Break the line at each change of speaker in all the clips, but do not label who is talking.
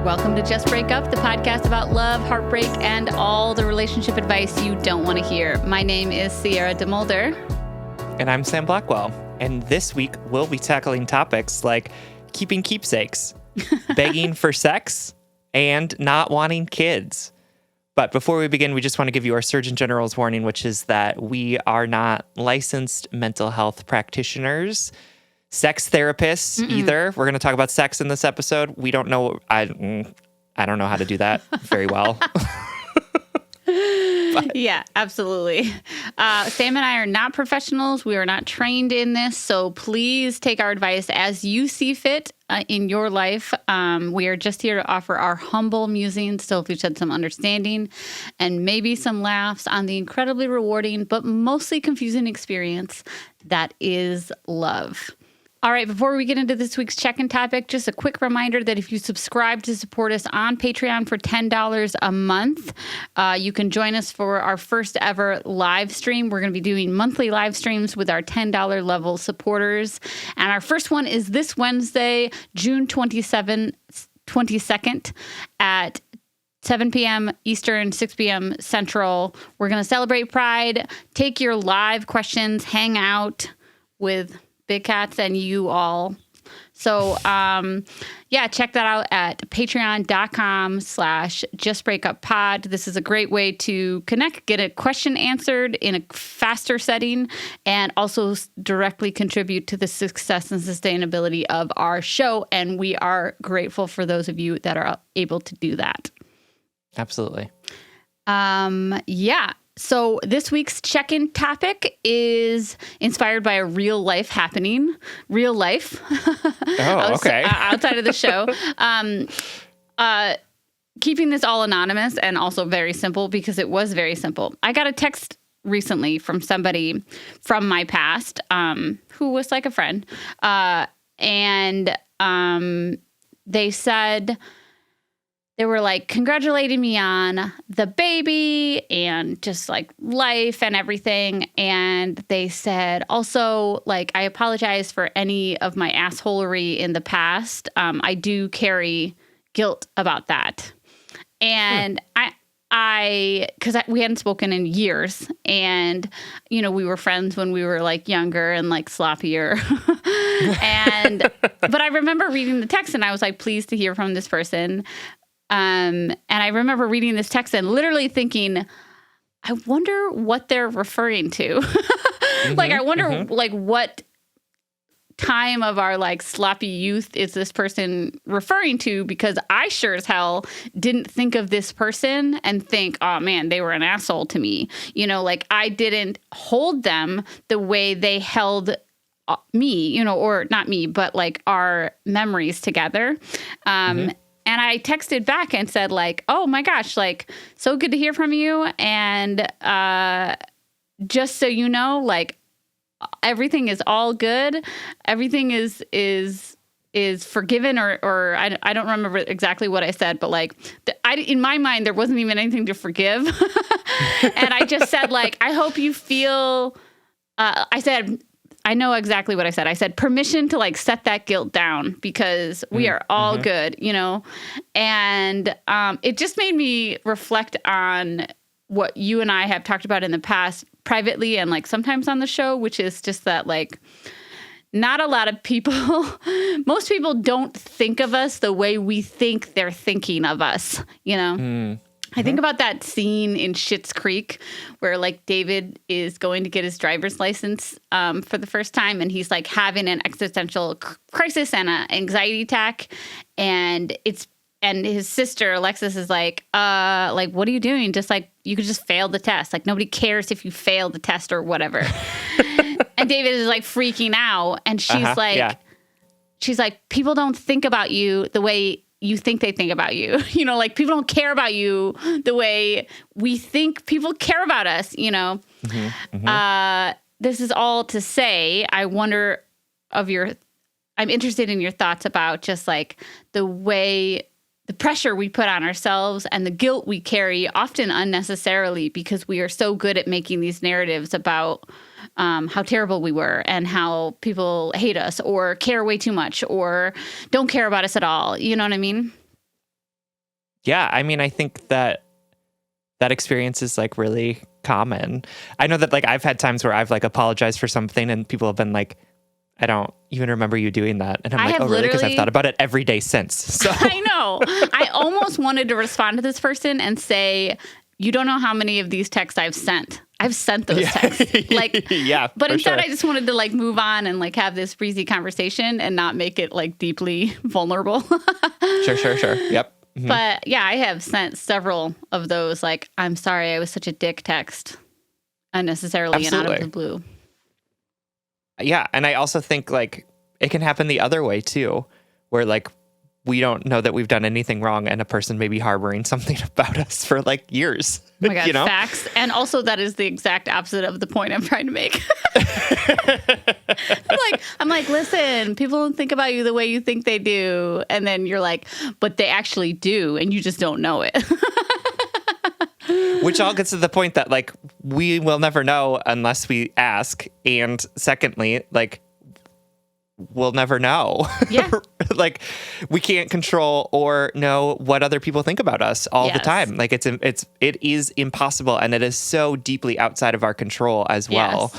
Welcome to Just Break Up, the podcast about love, heartbreak, and all the relationship advice you don't want to hear. My name is Sheera DeMulder.
And I'm Sam Blackwell. And this week, we'll be tackling topics like keeping keepsakes, begging for sex, and not wanting kids. But before we begin, we just want to give you our Surgeon General's warning, which is that we are not licensed mental health practitioners, sex therapists either. We're going to talk about sex in this episode. We don't know. I don't know how to do that very well.
Yeah, absolutely. Sam and I are not professionals. We are not trained in this. So please take our advice as you see fit in your life. We are just here to offer our humble musings. So if we've had some understanding and maybe some laughs on the incredibly rewarding, but mostly confusing experience that is love. All right, before we get into this week's check-in topic, just a quick reminder that if you subscribe to support us on Patreon for $10 a month, you can join us for our first ever live stream. We're going to be doing monthly live streams with our $10 level supporters. And our first one is this Wednesday, June 22nd at 7 p.m. Eastern, 6 p.m. Central. We're going to celebrate Pride, take your live questions, hang out with Big Cats and you all. So, check that out at patreon.com/justbreakuppod. This is a great way to connect, get a question answered in a faster setting, and also directly contribute to the success and sustainability of our show. And we are grateful for those of you that are able to do that.
Absolutely.
So this week's check-in topic is inspired by a real life happening, real life.
Oh, okay.
Outside of the show. Keeping this all anonymous and also very simple because it was very simple. I got a text recently from somebody from my past who was like a friend. And they said... They were like congratulating me on the baby and just like life and everything. And they said also, like, I apologize for any of my assholery in the past. I do carry guilt about that. And because we hadn't spoken in years, and, you know, we were friends when we were like younger and like sloppier. But I remember reading the text and I was like pleased to hear from this person. And I remember reading this text and literally thinking, I wonder what they're referring to. Like, I wonder, like, what time of our, like, sloppy youth is this person referring to? Because I sure as hell didn't think of this person and think, oh, man, they were an asshole to me. You know, like, I didn't hold them the way they held me, you know, or not me, but, like, our memories together. And I texted back and said, like, oh, my gosh, like, so good to hear from you. And just so you know, like, everything is all good. Everything is forgiven, or I don't remember exactly what I said, but, like, in my mind, there wasn't even anything to forgive. And I just said, like, I hope you feel, I know exactly what I said. I said permission to, like, set that guilt down because we are all good, you know? And it just made me reflect on what you and I have talked about in the past privately and, like, sometimes on the show, which is just that, like, not a lot of people, most people don't think of us the way we think they're thinking of us, you know? I think about that scene in Schitt's Creek where, like, David is going to get his driver's license for the first time, and he's, like, having an existential crisis and an anxiety attack, and his sister Alexis is like, what are you doing? Just, like, you could just fail the test. Like, nobody cares if you fail the test or whatever. And David is, like, freaking out, and she's like, people don't think about you the way you think they think about you. You know, like, people don't care about you the way we think people care about us, you know? This is all to say, I wonder I'm interested in your thoughts about just, like, the way, the pressure we put on ourselves and the guilt we carry, often unnecessarily, because we are so good at making these narratives about how terrible we were and how people hate us or care way too much or don't care about us at all. You know what I mean?
Yeah, I mean, I think that experience is like really common. I know that like I've had times where I've like apologized for something and people have been like, I don't even remember you doing that. And I'm like, oh, really? Because I've thought about it every day since. So
I know. I almost wanted to respond to this person and say, you don't know how many of these texts I've sent. I've sent those texts. Like,
yeah.
But instead, I just wanted to like move on and like have this breezy conversation and not make it like deeply vulnerable.
Sure. Yep. Mm-hmm.
But yeah, I have sent several of those, like, I'm sorry, I was such a dick text unnecessarily and out of the blue.
Yeah. And I also think like it can happen the other way too, where like we don't know that we've done anything wrong and a person may be harboring something about us for like years.
Oh my God, facts. And also that is the exact opposite of the point I'm trying to make. I'm like, listen, people don't think about you the way you think they do. And then you're like, but they actually do. And you just don't know it.
Which all gets to the point that like we will never know unless we ask. And secondly, like we'll never know.
Yeah.
Like we can't control or know what other people think about us all the time. Like it is impossible, and it is so deeply outside of our control as well.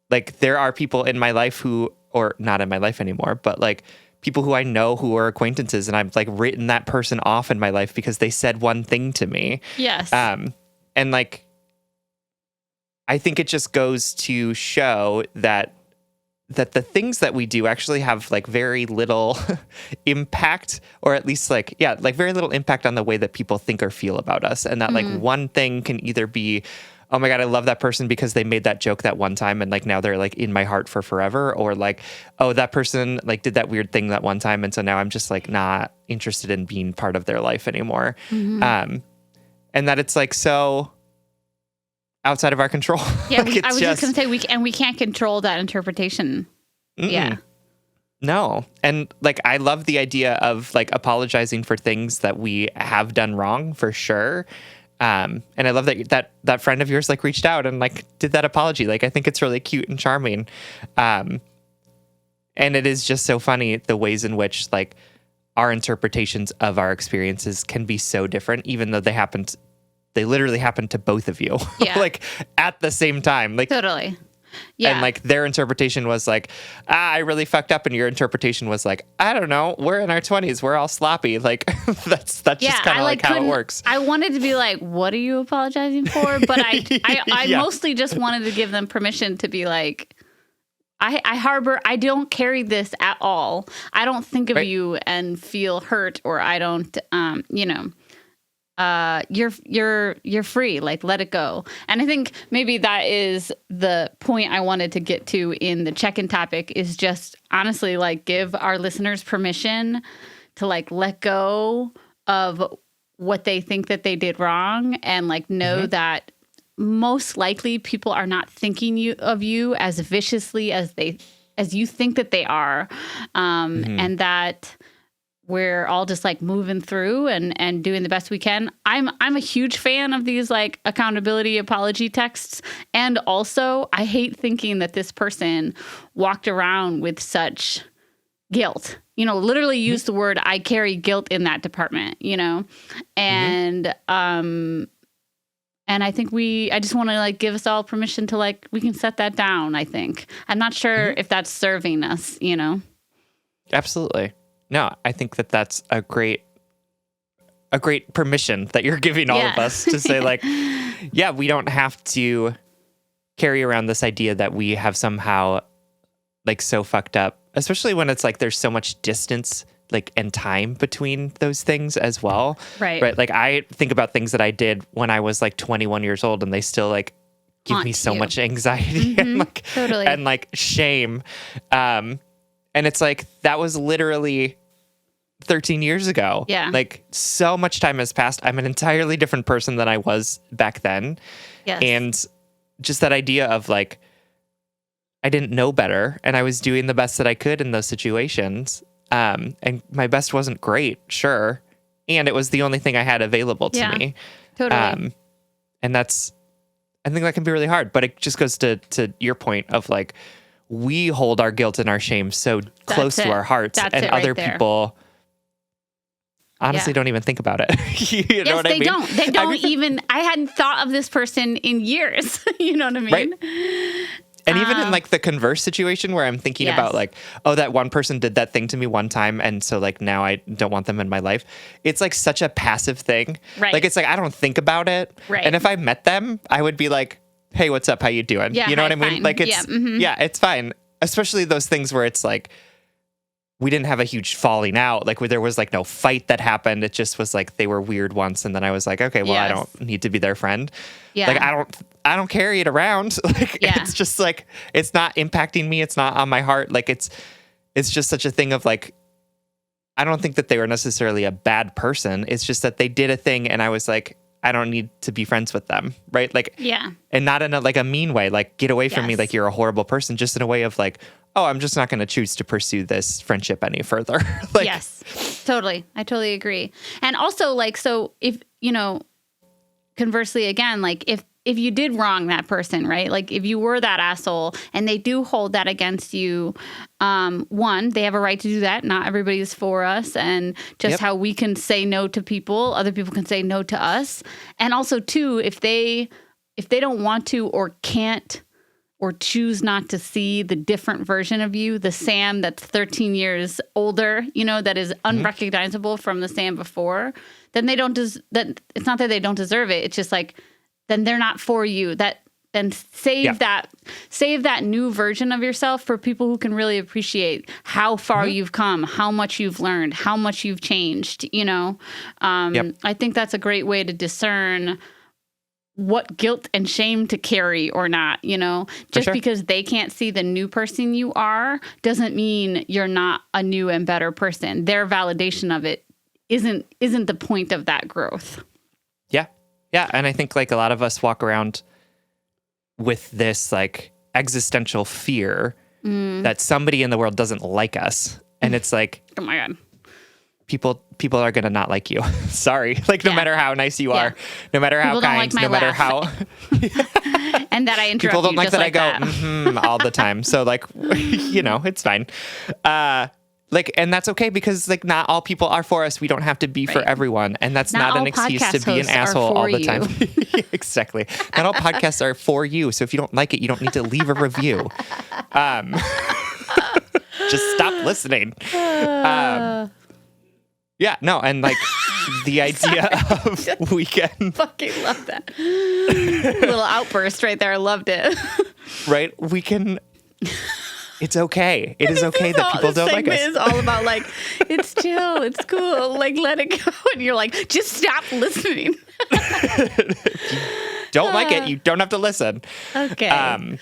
Like there are people in my life who, or not in my life anymore, but like people who I know who are acquaintances, and I've like written that person off in my life because they said one thing to me.
Yes.
And like I think it just goes to show that the things that we do actually have like very little impact, or at least like very little impact on the way that people think or feel about us. And that like one thing can either be, oh my God, I love that person because they made that joke that one time and like now they're like in my heart for forever, or like, oh, that person like did that weird thing that one time and so now I'm just like not interested in being part of their life anymore. And that it's like so outside of our control.
Yeah,
like
I was just going to say, we can't control that interpretation. Yeah.
No. And like, I love the idea of like apologizing for things that we have done wrong for sure. And I love that friend of yours like reached out and like did that apology. Like, I think it's really cute and charming. And it is just so funny the ways in which like our interpretations of our experiences can be so different, even though they literally happened to both of you.
Yeah.
Like at the same time. Like
totally. Yeah.
And like their interpretation was like, I really fucked up. And your interpretation was like, I don't know. We're in our 20s. We're all sloppy. Like that's just kind of like how it works.
I wanted to be like, what are you apologizing for? But I mostly just wanted to give them permission to be like, I don't carry this at all. I don't think of you and feel hurt, or I don't, you're free, like let it go. And I think maybe that is the point I wanted to get to in the check-in topic, is just honestly like give our listeners permission to like let go of what they think that they did wrong, and like know that most likely people are not thinking of you as viciously as you think that they are, and that we're all just like moving through and doing the best we can. I'm a huge fan of these like accountability apology texts. And also I hate thinking that this person walked around with such guilt, literally use the word, I carry guilt in that department, and, and I think I just want to like give us all permission to like, we can set that down. I think I'm not sure if that's serving us,
Absolutely. No, I think that that's a great permission that you're giving all of us to say like, yeah, we don't have to carry around this idea that we have somehow like so fucked up, especially when it's like there's so much distance like and time between those things as well.
Right.
Like I think about things that I did when I was like 21 years old and they still like give me so much anxiety and like
totally.
And like shame. And it's like that was literally 13 years ago.
Yeah.
Like so much time has passed. I'm an entirely different person than I was back then.
Yes.
And just that idea of like, I didn't know better and I was doing the best that I could in those situations. And my best wasn't great, sure. And it was the only thing I had available to me.
Totally.
And I think that can be really hard, but it just goes to your point of like, we hold our guilt and our shame so close to our hearts, and other people honestly don't even think about it. You know
Yes,
what I
they
mean?
don't. They don't
I mean,
even. I hadn't thought of this person in years. You know what I mean?
Right. And even in like the converse situation where I'm thinking about like, oh, that one person did that thing to me one time. And so like now I don't want them in my life. It's like such a passive thing.
Right.
Like it's like I don't think about it.
Right.
And if I met them, I would be like, hey, what's up? How you doing?
Yeah,
you know
hi,
what I mean?
fine.
Like it's,
Yeah,
it's fine. Especially those things where it's like, we didn't have a huge falling out. Like where there was like no fight that happened. It just was like they were weird once. And then I was like, okay, well, I don't need to be their friend.
Yeah.
Like I don't carry it around. Like it's just like it's not impacting me. It's not on my heart. Like it's just such a thing of like I don't think that they were necessarily a bad person. It's just that they did a thing and I was like, I don't need to be friends with them. Right. Like and not in a mean way, like get away from me like you're a horrible person, just in a way of like, oh, I'm just not going to choose to pursue this friendship any further. Like,
yes, totally. I totally agree. And also like, so if, conversely again, like if you did wrong that person, right? Like if you were that asshole and they do hold that against you, one, they have a right to do that. Not everybody is for us. And just how we can say no to people, other people can say no to us. And also two, if they don't want to or can't or choose not to see the different version of you, the Sam that's 13 years older, that is unrecognizable from the Sam before, then they don't it's not that they don't deserve it. It's just like, then they're not for you. Then save that new version of yourself for people who can really appreciate how far you've come, how much you've learned, how much you've changed, I think that's a great way to discern what guilt and shame to carry or not, just because they can't see the new person you are doesn't mean you're not a new and better person. Their validation of it isn't the point of that growth. Yeah.
Yeah. And I think like a lot of us walk around with this like existential fear that somebody in the world doesn't like us. And it's like,
oh my God.
People are going to not like you. Sorry. Like no matter how nice you are, no matter how kind, no matter how.
And that I interrupt
people don't
you
like
just
that
like
I go all the time. So like, it's fine. And that's okay because like not all people are for us. We don't have to be for everyone. And that's not an excuse to be an asshole all the time. Exactly. Not all podcasts are for you. So if you don't like it, you don't need to leave a review. Just stop listening. Yeah, no, and like the idea of we can
fucking love that little outburst right there. I loved it.
Right, we can. It's okay. It is okay that people don't like us.
This segment is all about like it's chill, it's cool, like let it go, and you're like just stop listening.
Don't like it. You don't have to listen.
Okay.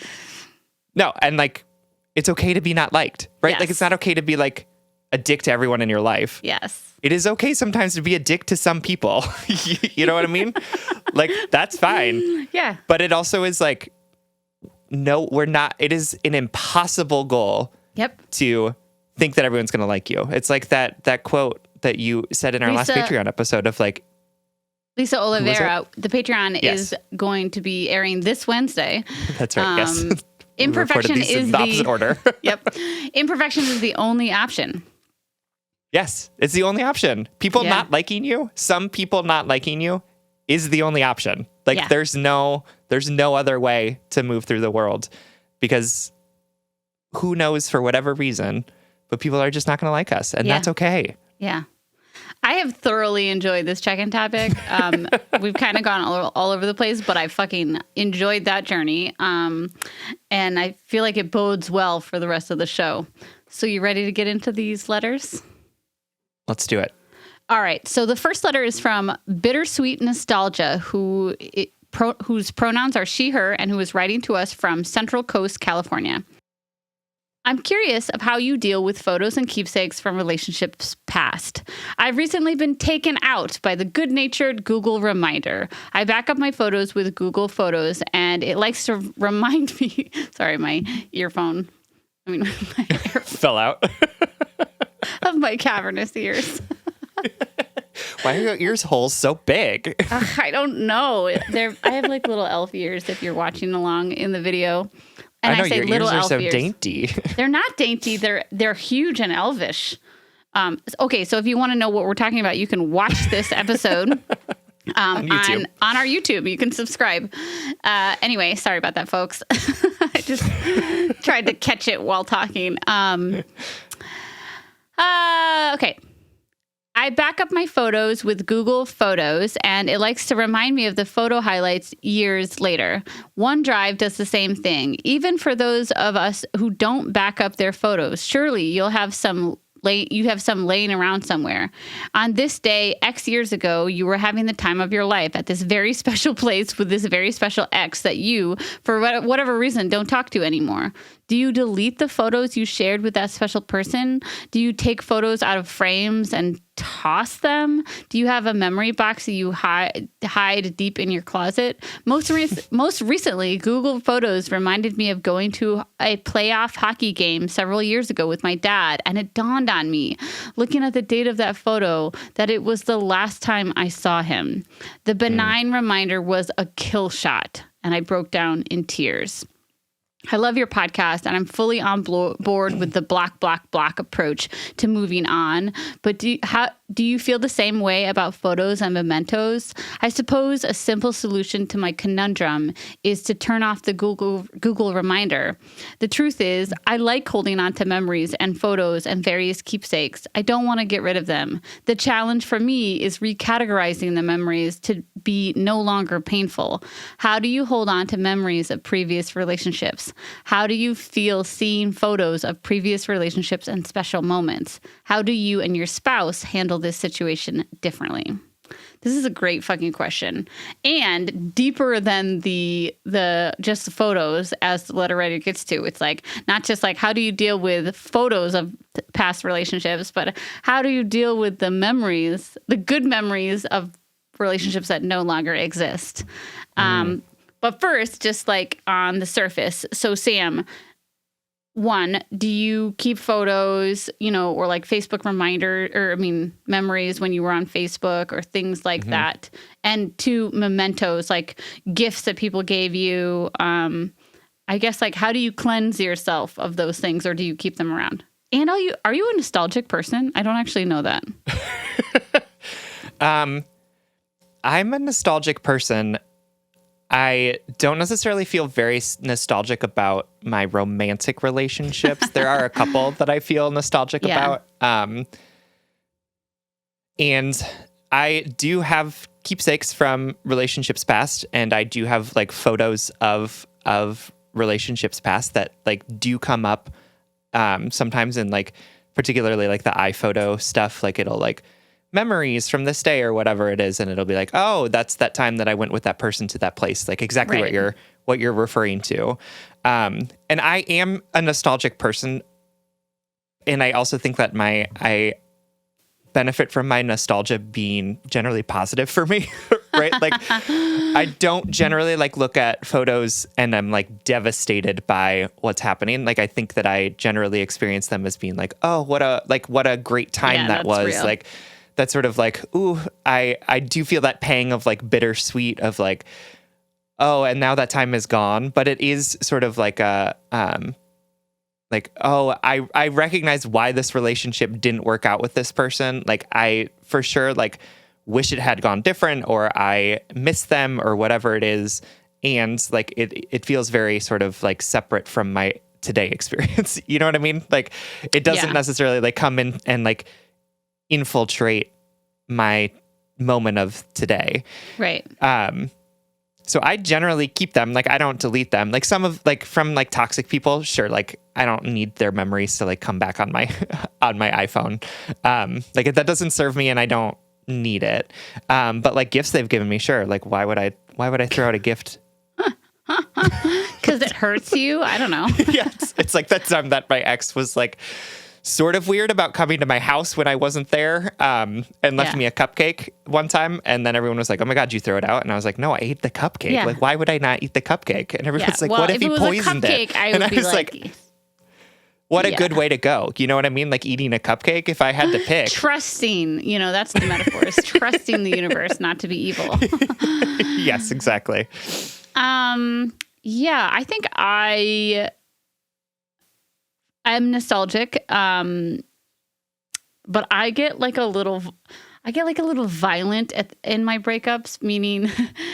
No, and like it's okay to be not liked, right?
Yes.
Like it's not okay to be like a dick to everyone in your life.
Yes.
It is okay sometimes to be a dick to some people. You know what I mean? Like, that's fine.
Yeah.
But it also is like, no, we're not. It is an impossible goal to think that everyone's going to like you. It's like that quote that you said in our last Patreon episode of like,
Lisa Oliveira, the Patreon is going to be airing this Wednesday.
That's right. Yes.
Imperfection is
in the opposite order.
Imperfection is the only option.
Yes, it's the only option. People not liking you, some people not liking you is the only option. Like there's no other way to move through the world because who knows for whatever reason, but people are just not going to like us and that's okay.
Yeah. I have thoroughly enjoyed this check-in topic. We've kind of gone all over the place, but I fucking enjoyed that journey. And I feel like it bodes well for the rest of the show. So you ready to get into these letters?
Let's do it.
All right. So the first letter is from Bittersweet Nostalgia, whose pronouns are she, her, and who is writing to us from Central Coast, California. I'm curious of how you deal with photos and keepsakes from relationships past. I've recently been taken out by the good-natured Google Reminder. I back up my photos with Google Photos, and it likes to remind me... Sorry, my earphone. I mean, my
fell out.
of my cavernous ears.
Why are your ears holes so big?
I don't know. I have like little elf ears if you're watching along in the video. And
I know
say
your
little
ears are
elf
so
ears.
dainty.
They're not dainty. They're huge and elvish. Okay, so if you want to know what we're talking about, you can watch this episode
On YouTube.
on our YouTube. You can subscribe. Anyway, sorry about that, folks. I just tried to catch it while talking. Okay. I back up my photos with Google Photos, and it likes to remind me of the photo highlights years later. OneDrive does the same thing. Even for those of us who don't back up their photos, surely you have some laying around somewhere. On this day, X years ago, you were having the time of your life at this very special place with this very special X that you, for whatever reason, don't talk to anymore. Do you delete the photos you shared with that special person? Do you take photos out of frames and toss them? Do you have a memory box that you hide deep in your closet? Most recently, Google Photos reminded me of going to a playoff hockey game several years ago with my dad, and it dawned on me, looking at the date of that photo, that it was the last time I saw him. The benign reminder was a kill shot, and I broke down in tears. I love your podcast, and I'm fully on board with the block approach to moving on. But do you feel the same way about photos and mementos? I suppose a simple solution to my conundrum is to turn off the Google reminder. The truth is, I like holding on to memories and photos and various keepsakes. I don't want to get rid of them. The challenge for me is recategorizing the memories to be no longer painful. How do you hold on to memories of previous relationships? How do you feel seeing photos of previous relationships and special moments? How do you and your spouse handle this situation differently? This is a great fucking question, and deeper than the just the photos, as the letter writer gets to. It's like not just like how do you deal with photos of past relationships, but how do you deal with the memories, the good memories of relationships that no longer exist. But first, just like on the surface. So Sam, one, do you keep photos, or like Facebook memories when you were on Facebook or things like that? And two, mementos, like gifts that people gave you. I guess, like, how do you cleanse yourself of those things, or do you keep them around? And are you a nostalgic person? I don't actually know that.
I'm a nostalgic person. I don't necessarily feel very nostalgic about my romantic relationships. There are a couple that I feel nostalgic about. And I do have keepsakes from relationships past, and I do have like photos of relationships past that like do come up sometimes in like particularly like the iPhoto stuff. Like it'll like memories from this day or whatever it is, and it'll be like, oh, that's that time that I went with that person to that place, like exactly
right.
what you're referring to. And I am a nostalgic person, and I also think that I benefit from my nostalgia being generally positive for me, right? Like I don't generally like look at photos and I'm like devastated by what's happening. Like I think that I generally experience them as being like, oh, what a great time that was. Real. Like that's sort of like, ooh, I do feel that pang of like bittersweet of like, oh, and now that time is gone. But it is sort of like a, like, oh, I recognize why this relationship didn't work out with this person. Like I for sure like wish it had gone different, or I miss them or whatever it is. And like, it feels very sort of like separate from my today experience. You know what I mean? Like it doesn't necessarily like come in and like infiltrate my moment of today.
Right.
So I generally keep them. Like I don't delete them. Like some of like from like toxic people, sure. Like I don't need their memories to like come back on my on my iPhone. Like if that doesn't serve me and I don't need it. But like gifts they've given me, sure. Like why would I throw out a gift?
Because it hurts you? I don't know.
Yeah, it's like that time that my ex was like sort of weird about coming to my house when I wasn't there, and left me a cupcake one time, and then everyone was like, oh my God, you throw it out? And I was like, no, I ate the cupcake. Yeah. Like, why would I not eat the cupcake? And everyone's like, what if he poisoned it?
And I was like,
what a good way to go. You know what I mean? Like eating a cupcake if I had to pick.
Trusting, that's the metaphor, is trusting the universe not to be evil.
Yes, exactly.
Yeah, I think I'm nostalgic, but I get like a little violent in my breakups, meaning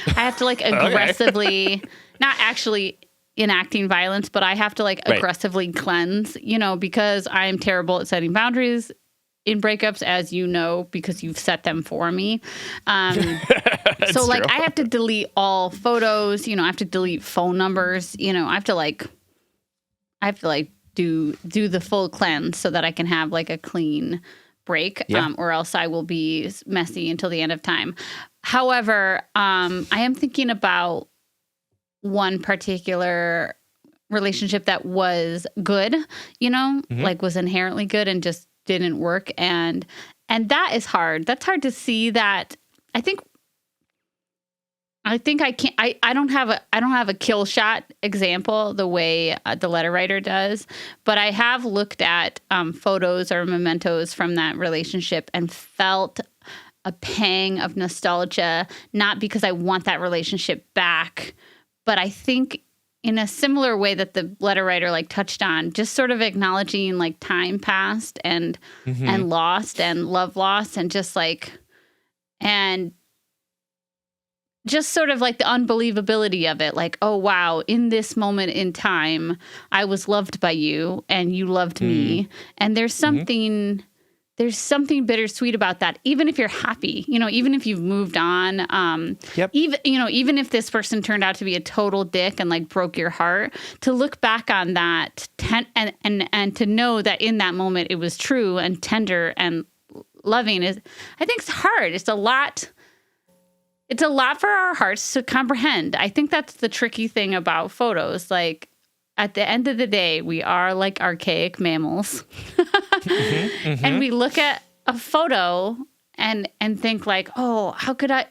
I have to like aggressively, not actually enacting violence, but I have to like aggressively cleanse, because I am terrible at setting boundaries in breakups, as you know, because you've set them for me. So like I have to delete all photos, I have to delete phone numbers, I have to like do the full cleanse so that I can have like a clean break, or else I will be messy until the end of time. However, I am thinking about one particular relationship that was good, like was inherently good and just didn't work. And that is hard. That's hard to see that. I think I can't, I don't have a kill shot example the way the letter writer does, but I have looked at photos or mementos from that relationship and felt a pang of nostalgia, not because I want that relationship back, but I think in a similar way that the letter writer like touched on, just sort of acknowledging like time passed and lost and love lost and just sort of like the unbelievability of it. Like, oh, wow, in this moment in time, I was loved by you and you loved me. And there's something bittersweet about that. Even if you're happy, even if you've moved on, even if this person turned out to be a total dick and like broke your heart, to look back on that and to know that in that moment it was true and tender and loving I think it's hard. It's a lot for our hearts to comprehend. I think that's the tricky thing about photos. Like, at the end of the day, we are like archaic mammals. And we look at a photo and think like, oh, how can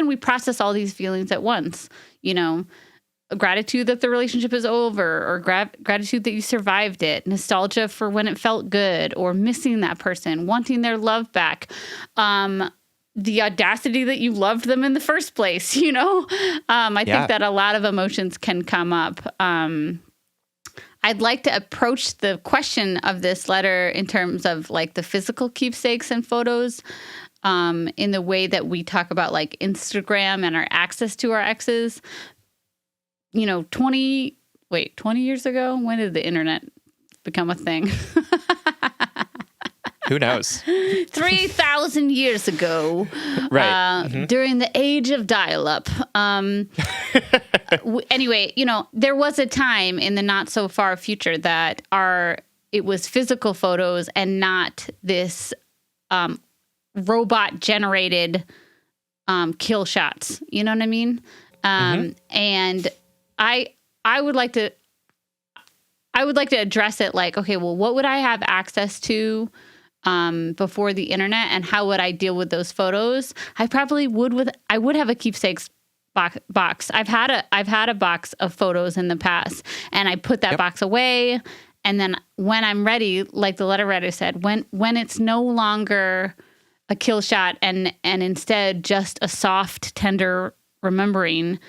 we process all these feelings at once? Gratitude that the relationship is over, or gratitude that you survived it, nostalgia for when it felt good, or missing that person, wanting their love back. The audacity that you loved them in the first place, I think that a lot of emotions can come up. I'd like to approach the question of this letter in terms of like the physical keepsakes and photos, in the way that we talk about like Instagram and our access to our exes. 20 years ago, when did the internet become a thing?
Who knows?
3,000 years ago,
right?
During the age of dial-up. Anyway, there was a time in the not so far future that it was physical photos and not this robot generated kill shots. You know what I mean? And I would like to address it like, okay, well, what would I have access to before the internet, and how would I deal with those photos? I probably I would have a keepsakes box. I've had a box of photos in the past, and I put that box away. And then when I'm ready, like the letter writer said, when it's no longer a kill shot and instead just a soft, tender remembering,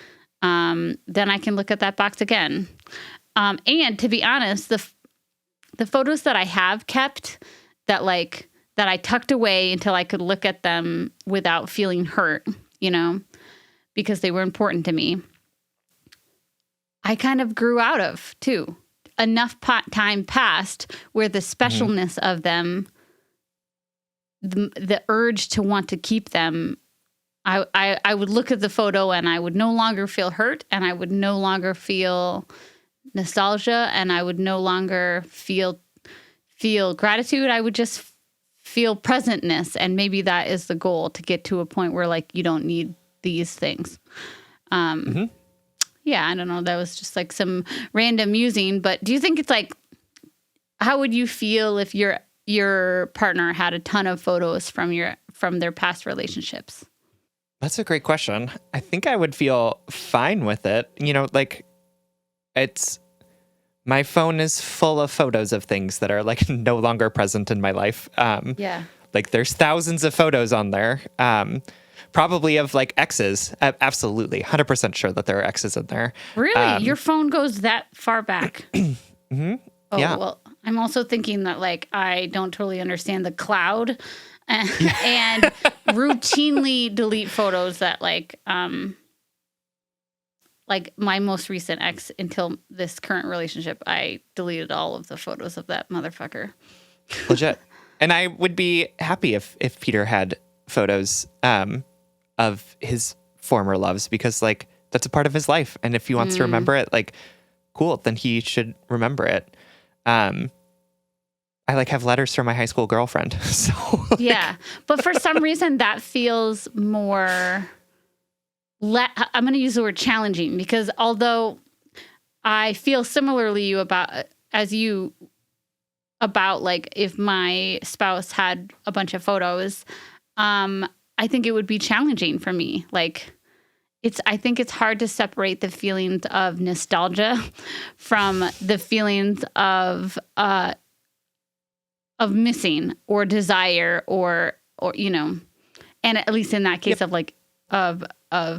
then I can look at that box again. And to be honest, the photos that I have kept that I tucked away until I could look at them without feeling hurt, because they were important to me, I kind of grew out of too. Enough time passed where the specialness of them, the urge to want to keep them, I would look at the photo and I would no longer feel hurt, and I would no longer feel nostalgia, and I would no longer feel gratitude. I would just feel presentness. And maybe that is the goal, to get to a point where like you don't need these things. Yeah, I don't know. That was just like some random musing, but do you think it's like, how would you feel if your partner had a ton of photos from their past relationships?
That's a great question. I think I would feel fine with it. My phone is full of photos of things that are like no longer present in my life. Like there's thousands of photos on there, probably of like exes. Absolutely. 100% sure that there are exes in there.
Really? Your phone goes that far back?
Yeah.
Well, I'm also thinking that like I don't totally understand the cloud and routinely delete photos that like my most recent ex until this current relationship, I deleted all of the photos of that motherfucker.
Legit. And I would be happy if Peter had photos of his former loves, because like that's a part of his life. And if he wants to remember it, like, cool, then he should remember it. I like have letters from my high school girlfriend. So like,
yeah. But for some reason that feels more, I'm going to use the word challenging, because although I feel similarly as you about like if my spouse had a bunch of photos, I think it would be challenging for me. Like I think it's hard to separate the feelings of nostalgia from the feelings of missing or desire or and at least in that case of like of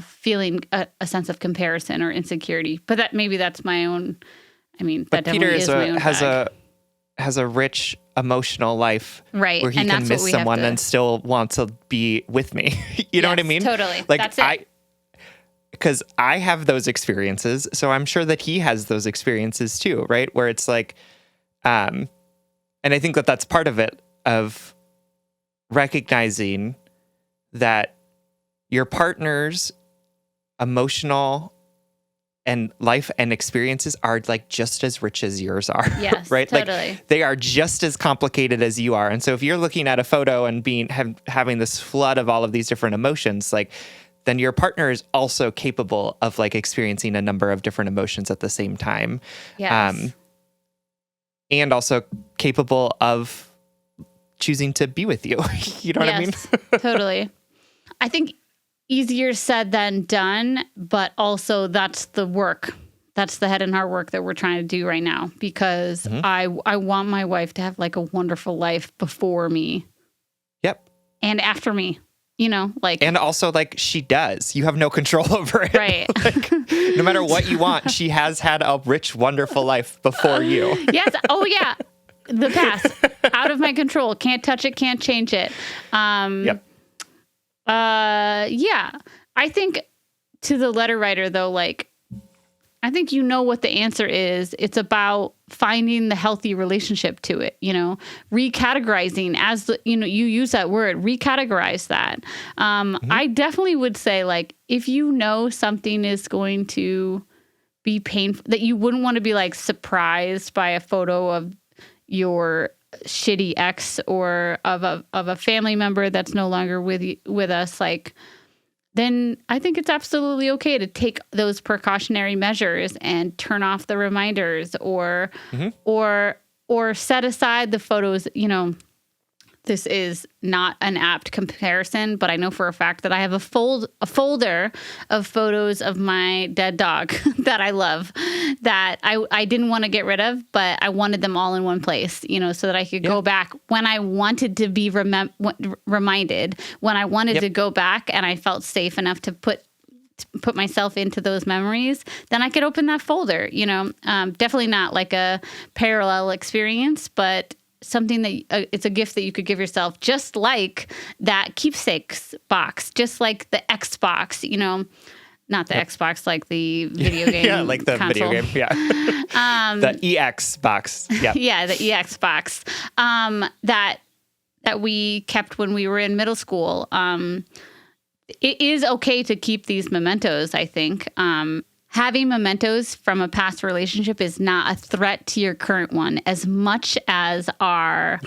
feeling a sense of comparison or insecurity. But that's my own. I mean, that
Peter
definitely is my own bag.
has a rich emotional life,
right?
Where he
and
can miss someone and still want to be with me. You know what I mean?
Totally.
Like
that's it.
Because I have those experiences, so I'm sure that he has those experiences too, right? Where it's like, and I think that that's part of it, of recognizing that your partner's emotional and life and experiences are like just as rich as yours are.
Yes,
right?
totally.
Like they are just as complicated as you are. And so if you're looking at a photo and having this flood of all of these different emotions, like then your partner is also capable of like experiencing a number of different emotions at the same time.
Yes.
And also capable of choosing to be with you. You know what I mean?
Totally. I think easier said than done, but also that's the work. That's the head and heart work that we're trying to do right now, because I want my wife to have like a wonderful life before me.
Yep.
And after me, like.
And also like she does. You have no control over it.
Right.
Like, no matter what you want, she has had a rich, wonderful life before you.
Yes. Oh yeah. The past, out of my control. Can't touch it. Can't change it.
Yep.
Yeah. I think to the letter writer though, like, I think what the answer is. It's about finding the healthy relationship to it, recategorizing as you use that word, recategorize that. I definitely would say like, if something is going to be painful, that you wouldn't want to be like surprised by a photo of your shitty ex or of a family member that's no longer with us, like, then I think it's absolutely okay to take those precautionary measures and turn off the reminders or set aside the photos. This is not an apt comparison, but I know for a fact that I have a folder of photos of my dead dog that I love, that I didn't want to get rid of, but I wanted them all in one place, so that I could go back when I wanted to be reminded, when I wanted to go back and I felt safe enough to put myself into those memories, then I could open that folder, definitely not like a parallel experience, but something that it's a gift that you could give yourself, just like that keepsakes box, just like the Xbox, not the Xbox, like the video game.
Yeah, like the
console.
video game. Yeah. The EX box. Yeah.
Yeah, the EX box that we kept when we were in middle school. It is okay to keep these mementos, I think. Having mementos from a past relationship is not a threat to your current one, as much as our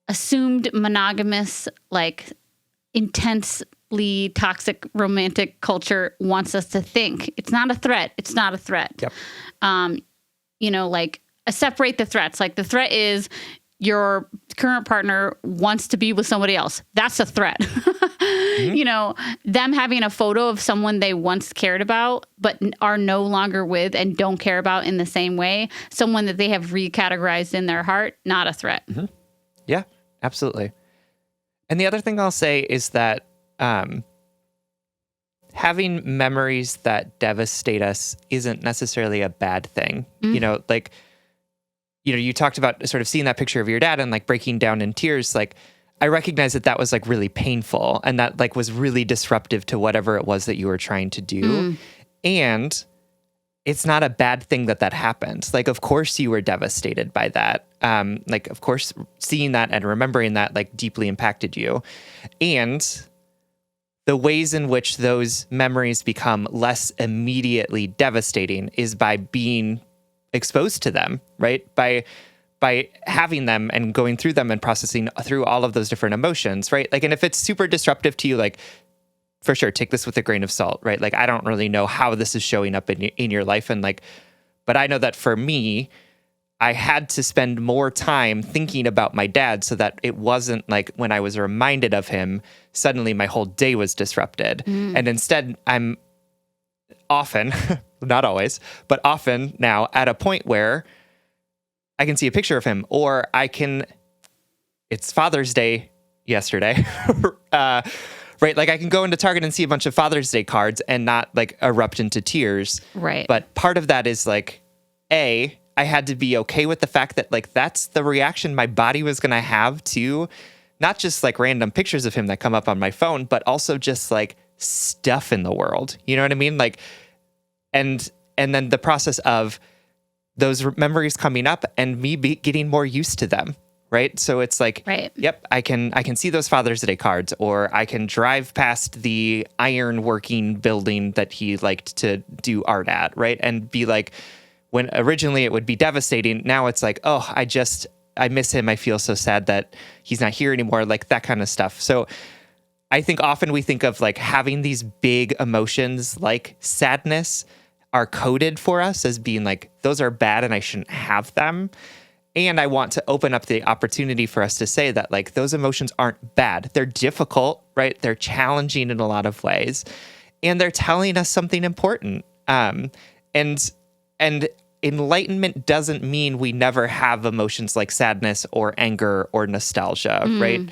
assumed monogamous, like intensely toxic romantic culture wants us to think. It's not a threat. It's not a threat.
Yep.
Like separate the threats. Like the threat is your current partner wants to be with somebody else. That's a threat. Them having a photo of someone they once cared about, but are no longer with and don't care about in the same way, someone that they have recategorized in their heart, not a threat.
Mm-hmm. Yeah, absolutely. And the other thing I'll say is that having memories that devastate us isn't necessarily a bad thing. Like you talked about sort of seeing that picture of your dad and like breaking down in tears. Like, I recognize that was like really painful and that like was really disruptive to whatever it was that you were trying to do. And it's not a bad thing that happened. Like, of course you were devastated by that. Like, of course, seeing that and remembering that like deeply impacted you. And the ways in which those memories become less immediately devastating is by being exposed to them, right? By having them and going through them and processing through all of those different emotions, right? Like, and if it's super disruptive to you, like, for sure, take this with a grain of salt, right? Like, I don't really know how this is showing up in your life. And like, but I know that for me, I had to spend more time thinking about my dad so that it wasn't like when I was reminded of him, suddenly my whole day was disrupted. And instead, I'm often, not always, but often now at a point where I can see a picture of him, or it's Father's Day yesterday, right? Like, I can go into Target and see a bunch of Father's Day cards and not like erupt into tears.
Right.
But part of that is like, I had to be okay with the fact that like, that's the reaction my body was going to have to not just like random pictures of him that come up on my phone, but also just like stuff in the world. You know what I mean? Like, and then the process of those memories coming up and me getting more used to them. Right. So it's like, yep, I can see those Father's Day cards, or I can drive past the iron working building that he liked to do art at. Right. And be like, when originally it would be devastating. Now it's like, oh, I miss him. I feel so sad that he's not here anymore. Like, that kind of stuff. So I think often we think of like having these big emotions like sadness are coded for us as being like, those are bad and I shouldn't have them. And I want to open up the opportunity for us to say that like, those emotions aren't bad. They're difficult, right? They're challenging in a lot of ways, and they're telling us something important. And enlightenment doesn't mean we never have emotions like sadness or anger or nostalgia, right?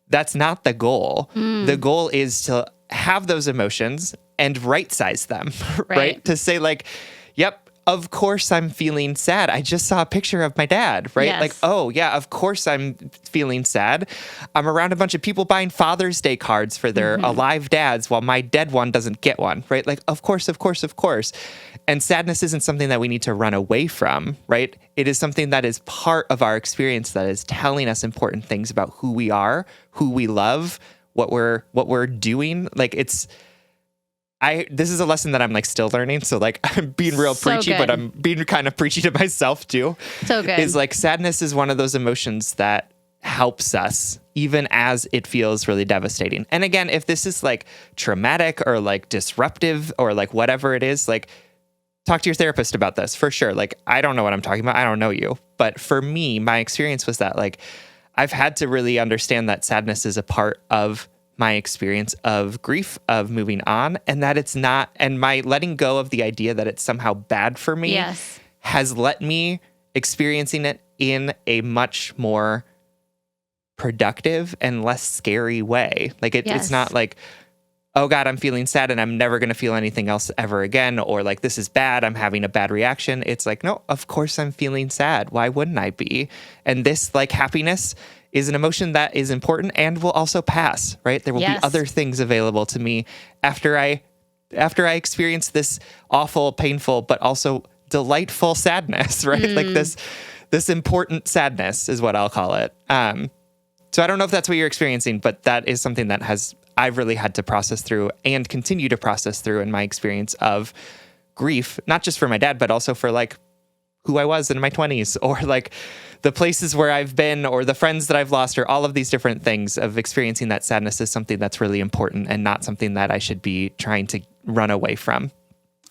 That's not the goal. The goal is to have those emotions and right-size them, right? To say like, yep, of course I'm feeling sad. I just saw a picture of my dad, right?
Yes.
Like, oh yeah, of course I'm feeling sad. I'm around a bunch of people buying Father's Day cards for their alive dads while my dead one doesn't get one, right? Like, of course. And sadness isn't something that we need to run away from, right? It is something that is part of our experience that is telling us important things about who we are, who we love, what we're doing. Like, this is a lesson that I'm like still learning. So like, I'm being real preachy, but I'm being kind of preachy to myself too.
So good.
Is like, sadness is one of those emotions that helps us even as it feels really devastating. And again, if this is like traumatic or like disruptive or like whatever it is, like, talk to your therapist about this for sure. Like, I don't know what I'm talking about. I don't know you. But for me, my experience was that like, I've had to really understand that sadness is a part of my experience of grief, of moving on, and that it's not, and my letting go of the idea that it's somehow bad for me has let me experiencing it in a much more productive and less scary way. Like, it's not like, oh God, I'm feeling sad and I'm never going to feel anything else ever again. Or like, this is bad, I'm having a bad reaction. It's like, no, of course I'm feeling sad. Why wouldn't I be? And this like happiness is an emotion that is important and will also pass, right? There will be other things available to me after I experience this awful, painful, but also delightful sadness, right? Like this important sadness is what I'll call it. So I don't know if that's what you're experiencing, but that is something that I've really had to process through and continue to process through in my experience of grief, not just for my dad, but also for like who I was in my 20s, or like the places where I've been, or the friends that I've lost, or all of these different things of experiencing that sadness is something that's really important and not something that I should be trying to run away from.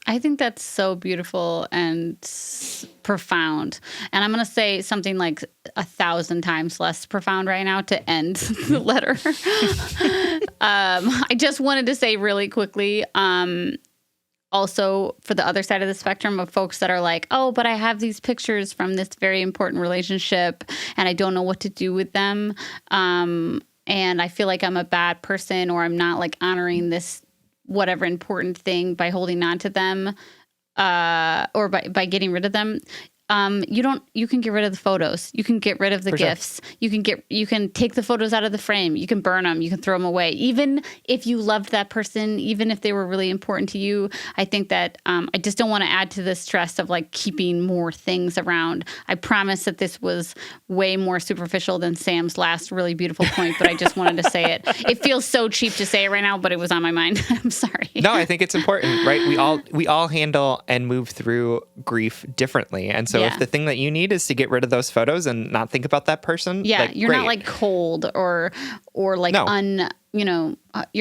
I think that's so beautiful and profound. And I'm going to say something like 1,000 times less profound right now to end the letter. I just wanted to say really quickly, also for the other side of the spectrum of folks that are like, oh, but I have these pictures from this very important relationship and I don't know what to do with them. And I feel like I'm a bad person, or I'm not like honoring this whatever important thing by holding on to them, or by getting rid of them. you can get rid of the photos. You can get rid of the gifts. Sure. You can take the photos out of the frame. You can burn them. You can throw them away. Even if you loved that person, even if they were really important to you, I think that I just don't want to add to the stress of like keeping more things around. I promise that this was way more superficial than Sam's last really beautiful point, but I just wanted to say it. It feels so cheap to say it right now, but it was on my mind. I'm sorry.
No, I think it's important, right? We all handle and move through grief differently. And so if the thing that you need is to get rid of those photos and not think about that person,
you're
great.
not like cold or like you're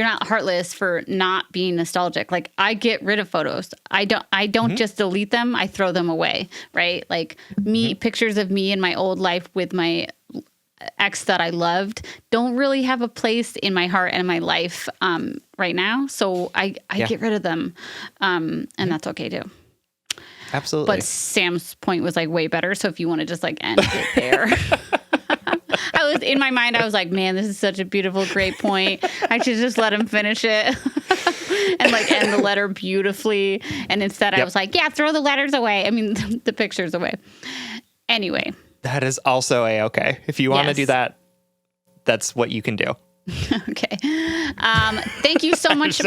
not heartless for not being nostalgic. Like I get rid of photos. I don't just delete them. I throw them away, right? Like pictures of me in my old life with my ex that I loved don't really have a place in my heart and my life right now. So I get rid of them. And that's okay too.
Absolutely.
But Sam's point was like way better. So if you want to just like end it there. I was in my mind, I was like, man, this is such a beautiful, great point. I should just let him finish it and like end the letter beautifully. And instead I was like, yeah, throw the letters away. I mean, the pictures away. Anyway.
That is also a-okay. If you want to do that, that's what you can do.
Okay. Thank you so much,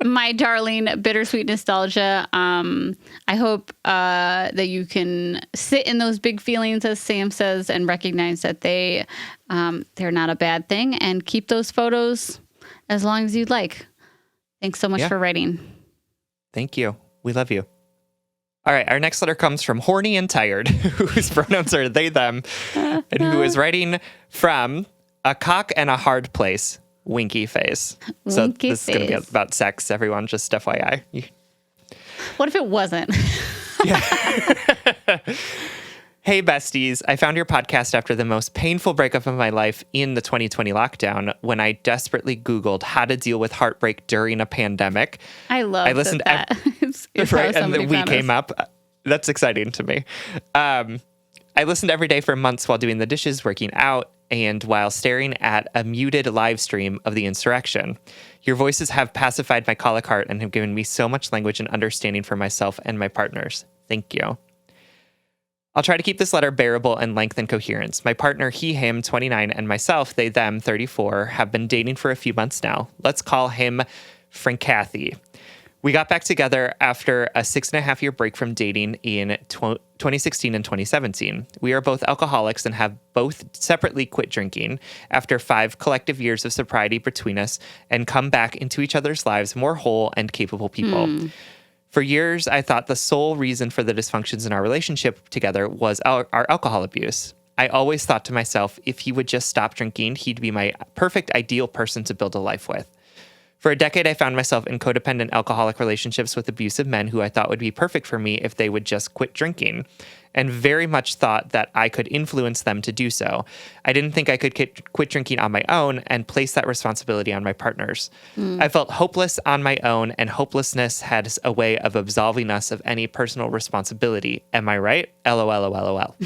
my darling bittersweet nostalgia. I hope that you can sit in those big feelings, as Sam says, and recognize that they're not a bad thing, and keep those photos as long as you'd like. Thanks so much for writing.
Thank you. We love you. All right, our next letter comes from Horny and Tired, whose pronouns are they, them, and who is writing from a cock and a hard place, winky face. So this is going to be about sex, everyone, just FYI.
What if it wasn't?
Hey, besties. I found your podcast after the most painful breakup of my life in the 2020 lockdown when I desperately Googled how to deal with heartbreak during a pandemic.
I listened
that. Right, and then we came up. That's exciting to me. I listened every day for months while doing the dishes, working out, and while staring at a muted live stream of the insurrection. Your voices have pacified my colic heart and have given me so much language and understanding for myself and my partners. Thank you. I'll try to keep this letter bearable in length and coherence. My partner, he, him, 29, and myself, they, them, 34, have been dating for a few months now. Let's call him Frenkel. We got back together after a 6.5-year break from dating in 2016 and 2017. We are both alcoholics and have both separately quit drinking after 5 collective years of sobriety between us and come back into each other's lives more whole and capable people. For years, I thought the sole reason for the dysfunctions in our relationship together was our alcohol abuse. I always thought to myself, if he would just stop drinking, he'd be my perfect ideal person to build a life with. For a decade, I found myself in codependent alcoholic relationships with abusive men who I thought would be perfect for me if they would just quit drinking, and very much thought that I could influence them to do so. I didn't think I could quit drinking on my own and place that responsibility on my partners. I felt hopeless on my own, and hopelessness had a way of absolving us of any personal responsibility. Am I right? LOL.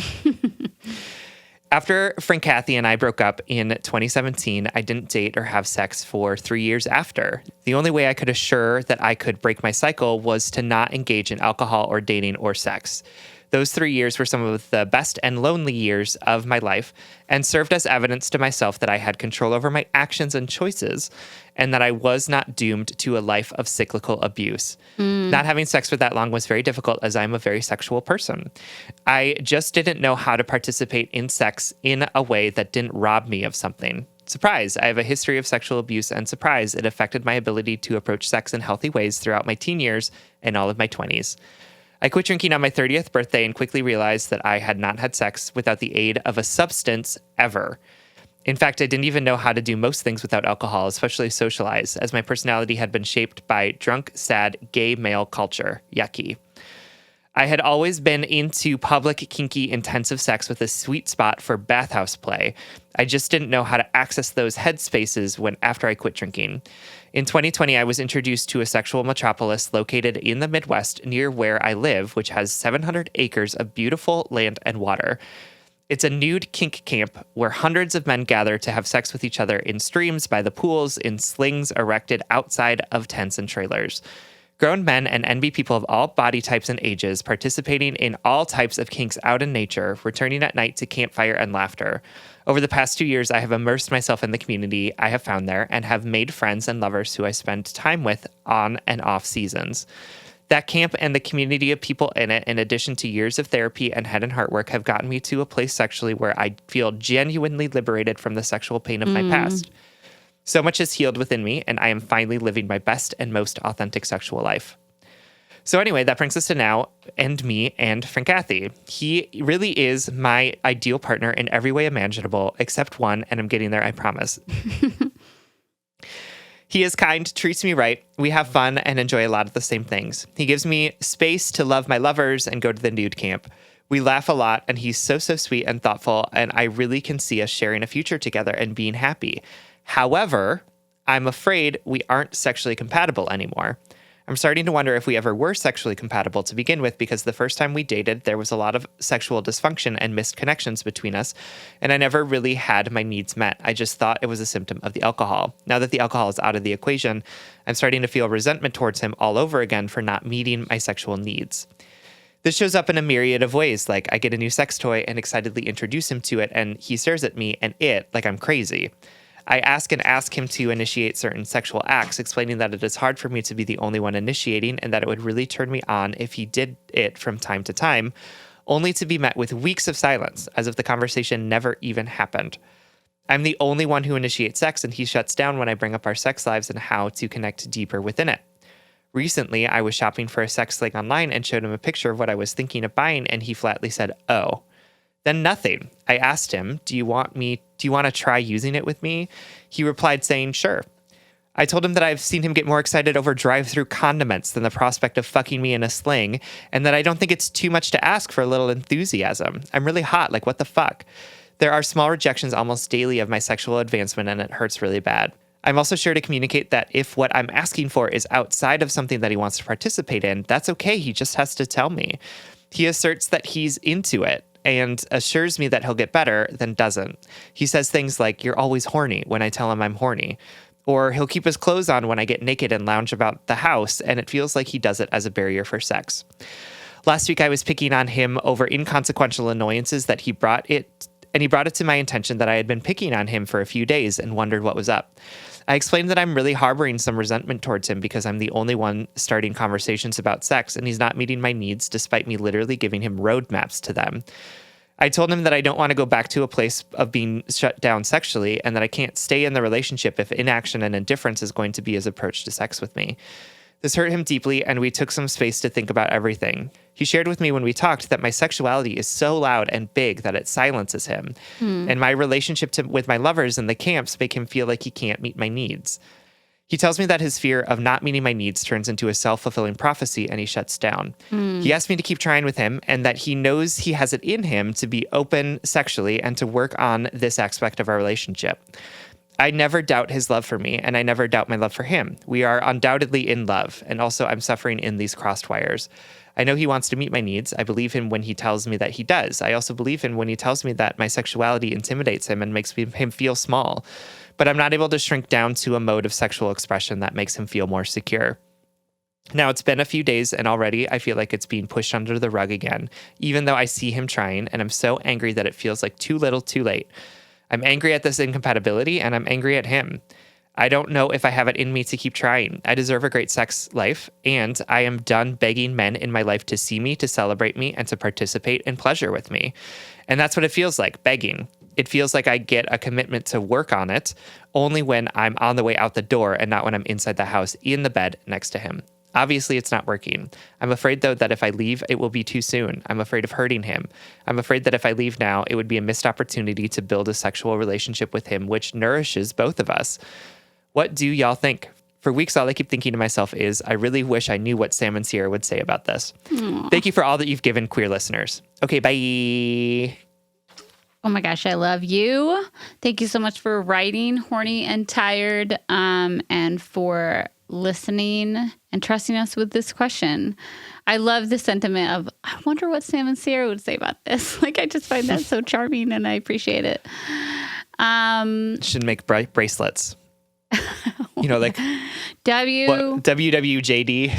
After Frenkel and I broke up in 2017, I didn't date or have sex for 3 years after. The only way I could assure that I could break my cycle was to not engage in alcohol or dating or sex. Those 3 years were some of the best and lonely years of my life and served as evidence to myself that I had control over my actions and choices and that I was not doomed to a life of cyclical abuse. Not having sex for that long was very difficult as I'm a very sexual person. I just didn't know how to participate in sex in a way that didn't rob me of something. Surprise, I have a history of sexual abuse, and surprise, it affected my ability to approach sex in healthy ways throughout my teen years and all of my 20s. I quit drinking on my 30th birthday and quickly realized that I had not had sex without the aid of a substance ever. In fact, I didn't even know how to do most things without alcohol, especially socialize, as my personality had been shaped by drunk, sad, gay male culture. Yucky. I had always been into public, kinky, intensive sex with a sweet spot for bathhouse play. I just didn't know how to access those headspaces after I quit drinking. In 2020, I was introduced to a sexual metropolis located in the Midwest near where I live, which has 700 acres of beautiful land and water. It's a nude kink camp where hundreds of men gather to have sex with each other in streams, by the pools, in slings erected outside of tents and trailers. Grown men and NB people of all body types and ages, participating in all types of kinks out in nature, returning at night to campfire and laughter. Over the past 2 years, I have immersed myself in the community I have found there and have made friends and lovers who I spend time with on and off seasons. That camp and the community of people in it, in addition to years of therapy and head and heart work, have gotten me to a place sexually where I feel genuinely liberated from the sexual pain of my past. So much is healed within me, and I am finally living my best and most authentic sexual life. So anyway, that brings us to now and me and Frenkel. He really is my ideal partner in every way imaginable, except one, and I'm getting there, I promise. He is kind, treats me right. We have fun and enjoy a lot of the same things. He gives me space to love my lovers and go to the nude camp. We laugh a lot, and he's so sweet and thoughtful, and I really can see us sharing a future together and being happy. However, I'm afraid we aren't sexually compatible anymore. I'm starting to wonder if we ever were sexually compatible to begin with, because the first time we dated, there was a lot of sexual dysfunction and missed connections between us, and I never really had my needs met. I just thought it was a symptom of the alcohol. Now that the alcohol is out of the equation, I'm starting to feel resentment towards him all over again for not meeting my sexual needs. This shows up in a myriad of ways, like I get a new sex toy and excitedly introduce him to it, and he stares at me and it like I'm crazy. I ask him to initiate certain sexual acts, explaining that it is hard for me to be the only one initiating and that it would really turn me on if he did it from time to time, only to be met with weeks of silence, as if the conversation never even happened. I'm the only one who initiates sex, and he shuts down when I bring up our sex lives and how to connect deeper within it. Recently, I was shopping for a sex sling online and showed him a picture of what I was thinking of buying, and he flatly said, "Oh." Then nothing. I asked him, do you want to try using it with me? He replied saying, sure. I told him that I've seen him get more excited over drive-through condiments than the prospect of fucking me in a sling, and that I don't think it's too much to ask for a little enthusiasm. I'm really hot, like what the fuck? There are small rejections almost daily of my sexual advancement, and it hurts really bad. I'm also sure to communicate that if what I'm asking for is outside of something that he wants to participate in, that's okay, he just has to tell me. He asserts that he's into it, and assures me that he'll get better, then doesn't. He says things like, you're always horny, when I tell him I'm horny. Or he'll keep his clothes on when I get naked and lounge about the house, and it feels like he does it as a barrier for sex. Last week I was picking on him over inconsequential annoyances that he brought it to my attention that I had been picking on him for a few days and wondered what was up. I explained that I'm really harboring some resentment towards him because I'm the only one starting conversations about sex, and he's not meeting my needs despite me literally giving him roadmaps to them. I told him that I don't want to go back to a place of being shut down sexually, and that I can't stay in the relationship if inaction and indifference is going to be his approach to sex with me. This hurt him deeply, and we took some space to think about everything. He shared with me when we talked that my sexuality is so loud and big that it silences him, and my relationship with my lovers in the camps make him feel like he can't meet my needs. He tells me that his fear of not meeting my needs turns into a self-fulfilling prophecy, and he shuts down. He asked me to keep trying with him, and that he knows he has it in him to be open sexually and to work on this aspect of our relationship. I never doubt his love for me, and I never doubt my love for him. We are undoubtedly in love, and also I'm suffering in these crossed wires. I know he wants to meet my needs. I believe him when he tells me that he does. I also believe him when he tells me that my sexuality intimidates him and makes him feel small. But I'm not able to shrink down to a mode of sexual expression that makes him feel more secure. Now, it's been a few days, and already I feel like it's being pushed under the rug again, even though I see him trying, and I'm so angry that it feels like too little too late. I'm angry at this incompatibility, and I'm angry at him. I don't know if I have it in me to keep trying. I deserve a great sex life, and I am done begging men in my life to see me, to celebrate me, and to participate in pleasure with me. And that's what it feels like, begging. It feels like I get a commitment to work on it only when I'm on the way out the door and not when I'm inside the house in the bed next to him. Obviously, it's not working. I'm afraid, though, that if I leave, it will be too soon. I'm afraid of hurting him. I'm afraid that if I leave now, it would be a missed opportunity to build a sexual relationship with him, which nourishes both of us. What do y'all think? For weeks, all I keep thinking to myself is, I really wish I knew what Sam and Sierra would say about this. Aww. Thank you for all that you've given queer listeners. Okay, bye.
Oh my gosh, I love you. Thank you so much for writing Horny and Tired, and for listening and trusting us with this question. I love the sentiment of, I wonder what Sam and Sierra would say about this. Like, I just find that so charming, and I appreciate it.
Should make bracelets. You know, like WWJD.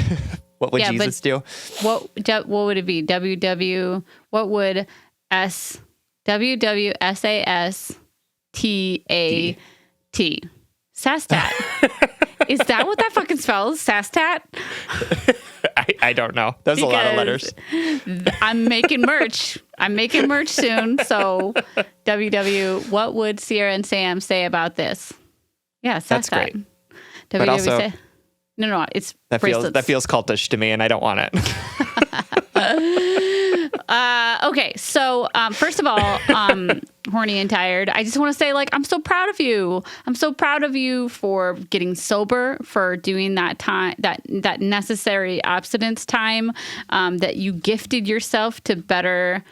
What would Jesus do?
What would it be? What would WWSASTAT? Sastat. Is that what that fucking spells? Sastat?
I don't know. There's a lot of letters.
I'm making merch. I'm making merch soon. So, what would Sheera and Sam say about this? Yeah, Sastat.
That's great.
But also, no, it's
that feels cultish to me, and I don't want it.
Okay, so first of all, horny and tired. I just want to say, like, I'm so proud of you. I'm so proud of you for getting sober, for doing that time, that necessary abstinence time, that you gifted yourself to better,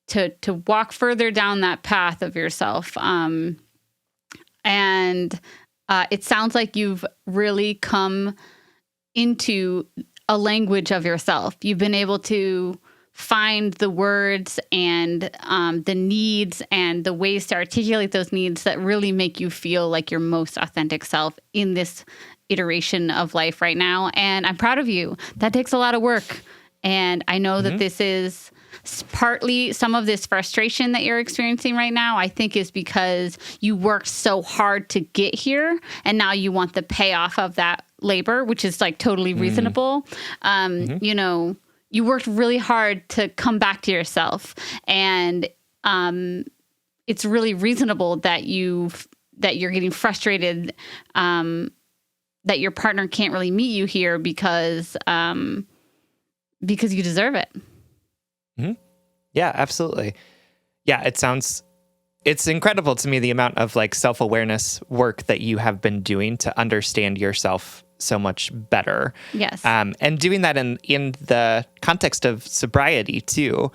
to walk further down that path of yourself. And it sounds like you've really come into a language of yourself. You've been able to find the words and the needs and the ways to articulate those needs that really make you feel like your most authentic self in this iteration of life right now. And I'm proud of you. That takes a lot of work. And I know that this is partly some of this frustration that you're experiencing right now, I think, is because you worked so hard to get here. And now you want the payoff of that labor, which is like totally reasonable. You know, you worked really hard to come back to yourself, and it's really reasonable that you're getting frustrated that your partner can't really meet you here because you deserve it.
Mm-hmm. Yeah, absolutely. Yeah, it's incredible to me the amount of like self-awareness work that you have been doing to understand yourself so much better.
Yes.
And doing that in the context of sobriety too,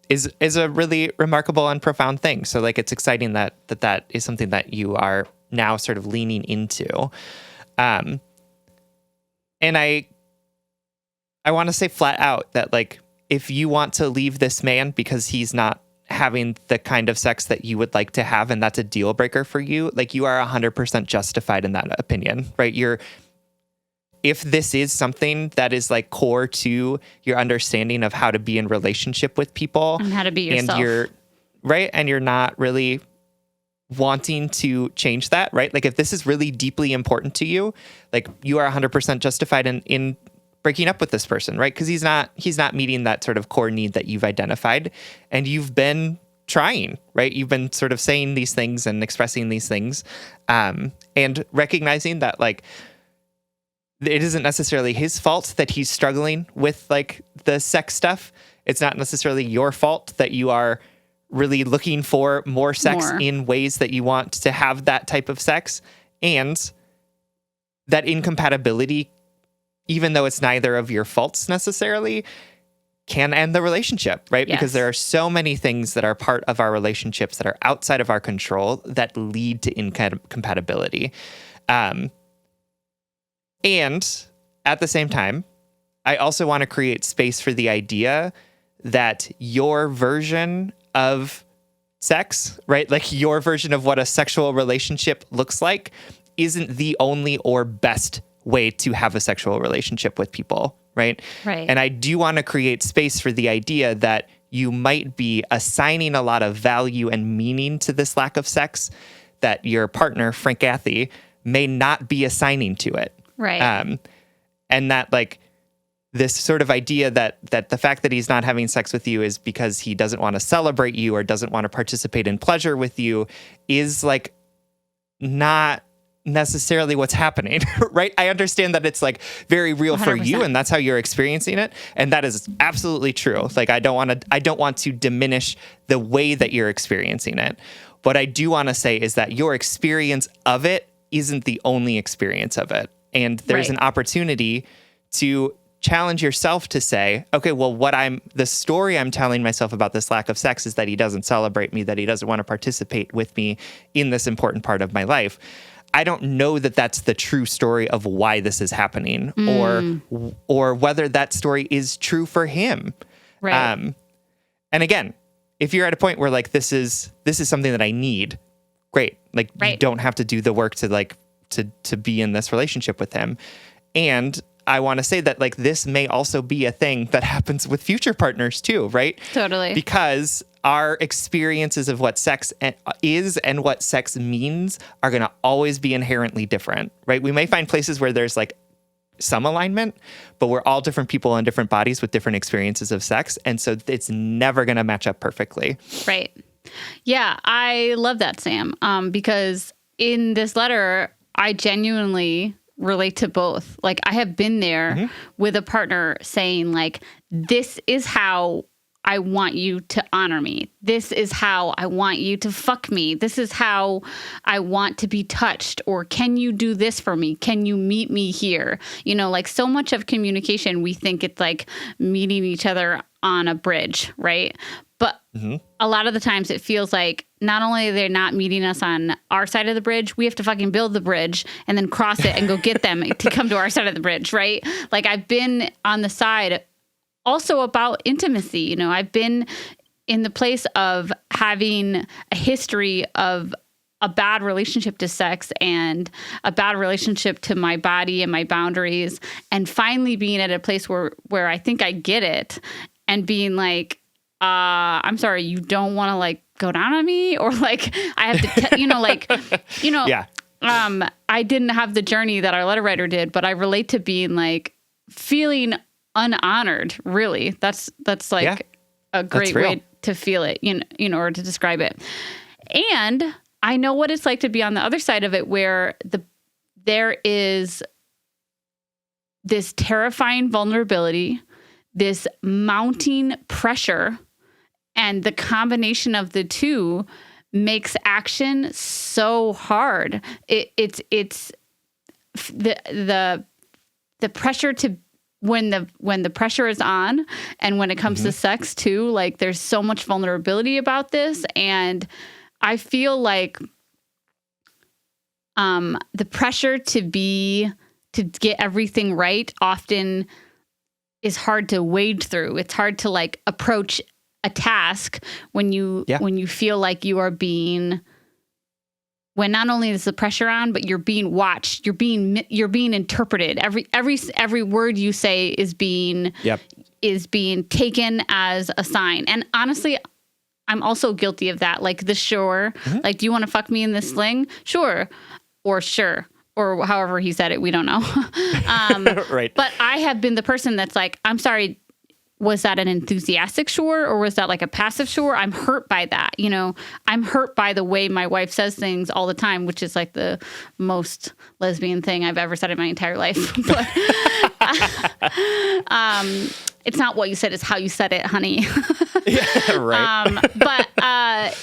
is a really remarkable and profound thing. So like, it's exciting that is something that you are now sort of leaning into. And I want to say flat out that like, if you want to leave this man because he's not having the kind of sex that you would like to have, and that's a deal breaker for you, like, you are 100% justified in that opinion, right? If this is something that is like core to your understanding of how to be in relationship with people
and how to be yourself,
and you're not really wanting to change that, right? Like, if this is really deeply important to you, like, you are 100% justified in breaking up with this person, right? Because he's not meeting that sort of core need that you've identified, and you've been trying, right? You've been sort of saying these things and expressing these things, and recognizing that like, it isn't necessarily his fault that he's struggling with like the sex stuff. It's not necessarily your fault that you are really looking for more sex in ways that you want to have that type of sex, and that incompatibility, even though it's neither of your faults necessarily, can end the relationship, right?
Yes.
Because there are so many things that are part of our relationships that are outside of our control that lead to incompatibility. And at the same time, I also want to create space for the idea that your version of sex, right? Like, your version of what a sexual relationship looks like isn't the only or best way to have a sexual relationship with people, right?
Right.
And I do want to create space for the idea that you might be assigning a lot of value and meaning to this lack of sex that your partner, Frenkel, may not be assigning to it.
Right.
And that like, this sort of idea that the fact that he's not having sex with you is because he doesn't want to celebrate you or doesn't want to participate in pleasure with you is like not necessarily what's happening, right? I understand that it's like very real 100%. For you, and that's how you're experiencing it, and that is absolutely true. Like, I don't want to diminish the way that you're experiencing it. What I do want to say is that your experience of it isn't the only experience of it, and there's an opportunity to challenge yourself to say, okay, well, the story I'm telling myself about this lack of sex is that he doesn't celebrate me, that he doesn't want to participate with me in this important part of my life. I don't know that that's the true story of why this is happening, or whether that story is true for him.
Right.
And again, if you're at a point where like, this is something that I need, great. Like, you don't have to do the work to to be in this relationship with him. And I want to say that like this may also be a thing that happens with future partners too, right?
Totally.
Because our experiences of what sex is and what sex means are going to always be inherently different, right? We may find places where there's like some alignment, but we're all different people in different bodies with different experiences of sex. And so it's never going to match up perfectly.
Right. Yeah, I love that, Sam, because in this letter, I genuinely relate to both. Like I have been there with a partner saying like, this is how I want you to honor me. This is how I want you to fuck me. This is how I want to be touched. Or can you do this for me? Can you meet me here? You know, like so much of communication, we think it's like meeting each other on a bridge, right? But a lot of the times it feels like not only are they not meeting us on our side of the bridge, we have to fucking build the bridge and then cross it and go get them to come to our side of the bridge, right? Like I've been on the side also about intimacy. You know, I've been in the place of having a history of a bad relationship to sex and a bad relationship to my body and my boundaries, and finally being at a place where I think I get it and being like, I'm sorry, you don't want to like go down on me, or like I have to,
Yeah.
I didn't have the journey that our letter writer did, but I relate to being like feeling unhonored. Really, that's like a great way to feel it, or to describe it. And I know what it's like to be on the other side of it, where there is this terrifying vulnerability, this mounting pressure, and the combination of the two makes action so hard. It's the pressure to when the pressure is on, and when it comes to sex too, like there's so much vulnerability about this, and I feel like the pressure to get everything right often is hard to wade through. It's hard to like approach a task when you feel like you are being, when not only is the pressure on, but you're being watched, you're being interpreted. Every word you say is being taken as a sign. And honestly, I'm also guilty of that. Like the sure, like, do you want to fuck me in this sling? Sure. Or sure. Or however he said it, we don't know.
Right.
But I have been the person that's like, I'm sorry, was that an enthusiastic sure, or was that like a passive sure? I'm hurt by that. You know, I'm hurt by the way my wife says things all the time, which is like the most lesbian thing I've ever said in my entire life. But it's not what you said, it's how you said it, honey.
Yeah, right.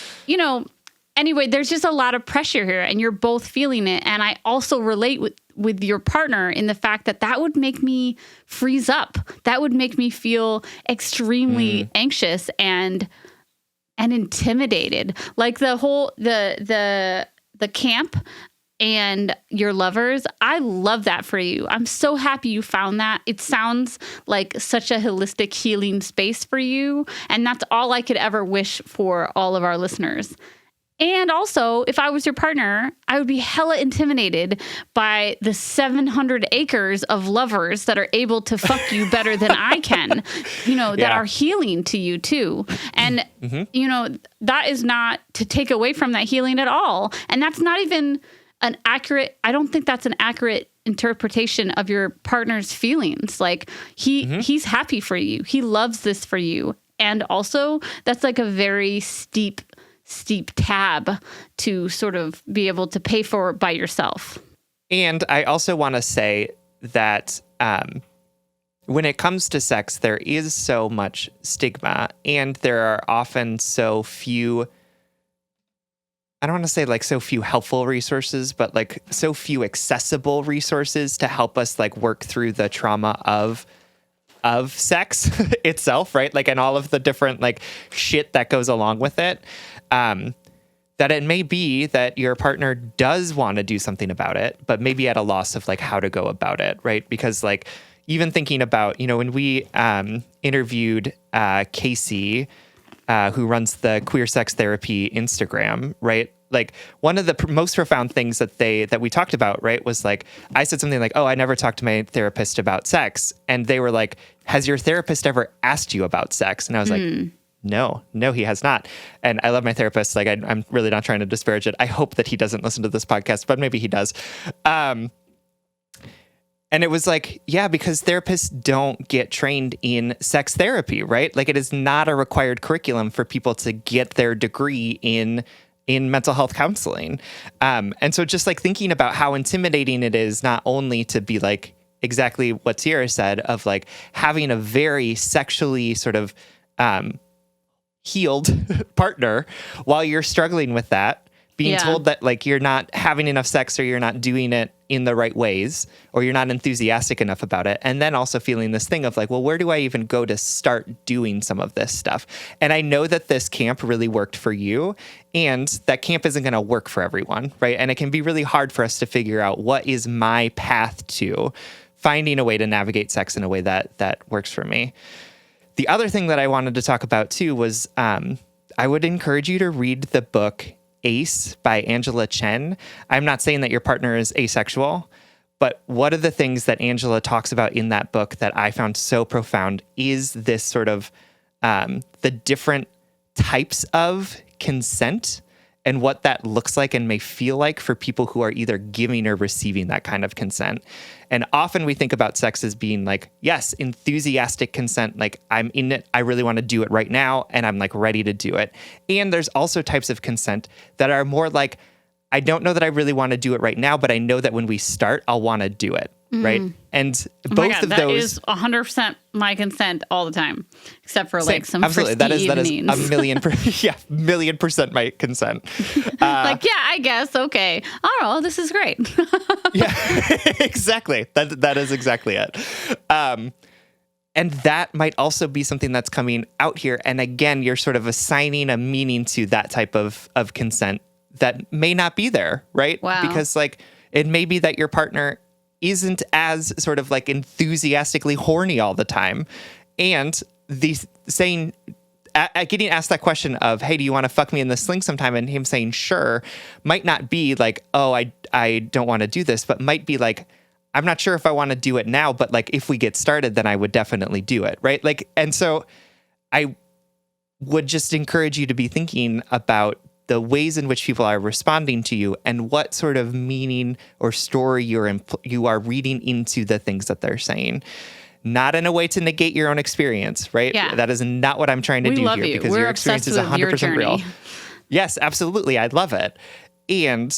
Anyway, there's just a lot of pressure here, and you're both feeling it. And I also relate with your partner in the fact that would make me freeze up. That would make me feel extremely anxious and intimidated. Like the whole the camp and your lovers. I love that for you. I'm so happy you found that. It sounds like such a holistic healing space for you, and that's all I could ever wish for all of our listeners. And also, if I was your partner, I would be hella intimidated by the 700 acres of lovers that are able to fuck you better than I can, that are healing to you too. And, that is not to take away from that healing at all. And that's not even I don't think that's an accurate interpretation of your partner's feelings. Like he's happy for you. He loves this for you. And also that's like a very steep tab to sort of be able to pay for by yourself.
And I also want to say that when it comes to sex, there is so much stigma, and there are often so few, I don't want to say like so few helpful resources, but like so few accessible resources to help us like work through the trauma of sex itself, right? Like, and all of the different like shit that goes along with it. That it may be that your partner does want to do something about it, but maybe at a loss of like how to go about it, right? Because like even thinking about, when we interviewed Casey, who runs the Queer Sex Therapy Instagram, right? like one of the most profound things that we talked about, right, was like, I said something like, oh, I never talked to my therapist about sex. And they were like, has your therapist ever asked you about sex? And I was like, no, he has not. And I love my therapist. Like, I'm really not trying to disparage it. I hope that he doesn't listen to this podcast, but maybe he does. And it was like, yeah, because therapists don't get trained in sex therapy, right? Like, it is not a required curriculum for people to get their degree in mental health counseling. And so just like thinking about how intimidating it is, not only to be like exactly what Sheera said of like having a very sexually sort of healed partner while you're struggling with that, being told that like you're not having enough sex or you're not doing it in the right ways or you're not enthusiastic enough about it. And then also feeling this thing of like, well, where do I even go to start doing some of this stuff? And I know that this camp really worked for you and that camp isn't going to work for everyone, right? And it can be really hard for us to figure out what is my path to finding a way to navigate sex in a way that works for me. The other thing that I wanted to talk about too was I would encourage you to read the book Ace by Angela Chen. I'm not saying that your partner is asexual, but one of the things that Angela talks about in that book that I found so profound is this sort of the different types of consent and what that looks like and may feel like for people who are either giving or receiving that kind of consent. And often we think about sex as being like, yes, enthusiastic consent, like I'm in it, I really want to do it right now, and I'm like ready to do it. And there's also types of consent that are more like, I don't know that I really want to do it right now, but I know that when we start, I'll want to do it, right? And both of those...
That is 100% my consent all the time, except for like some
absolutely.
frisky
That is
evenings.
a million% my consent.
Like, yeah, I guess, okay. Oh, this is great.
Yeah, exactly. That is exactly it. And that might also be something that's coming out here. And again, you're sort of assigning a meaning to that type of consent that may not be there, right?
Wow.
Because like it may be that your partner isn't as sort of like enthusiastically horny all the time. And getting asked that question of, hey, do you want to fuck me in the sling sometime? And him saying, sure, might not be like, oh, I don't want to do this, but might be like, I'm not sure if I want to do it now, but like if we get started, then I would definitely do it. Right. Like, and so I would just encourage you to be thinking about the ways in which people are responding to you and what sort of meaning or story you are reading into the things that they're saying. Not in a way to negate your own experience, right?
Yeah.
That is not what I'm trying to do here because your experience is 100% real. Yes, absolutely. I love it. And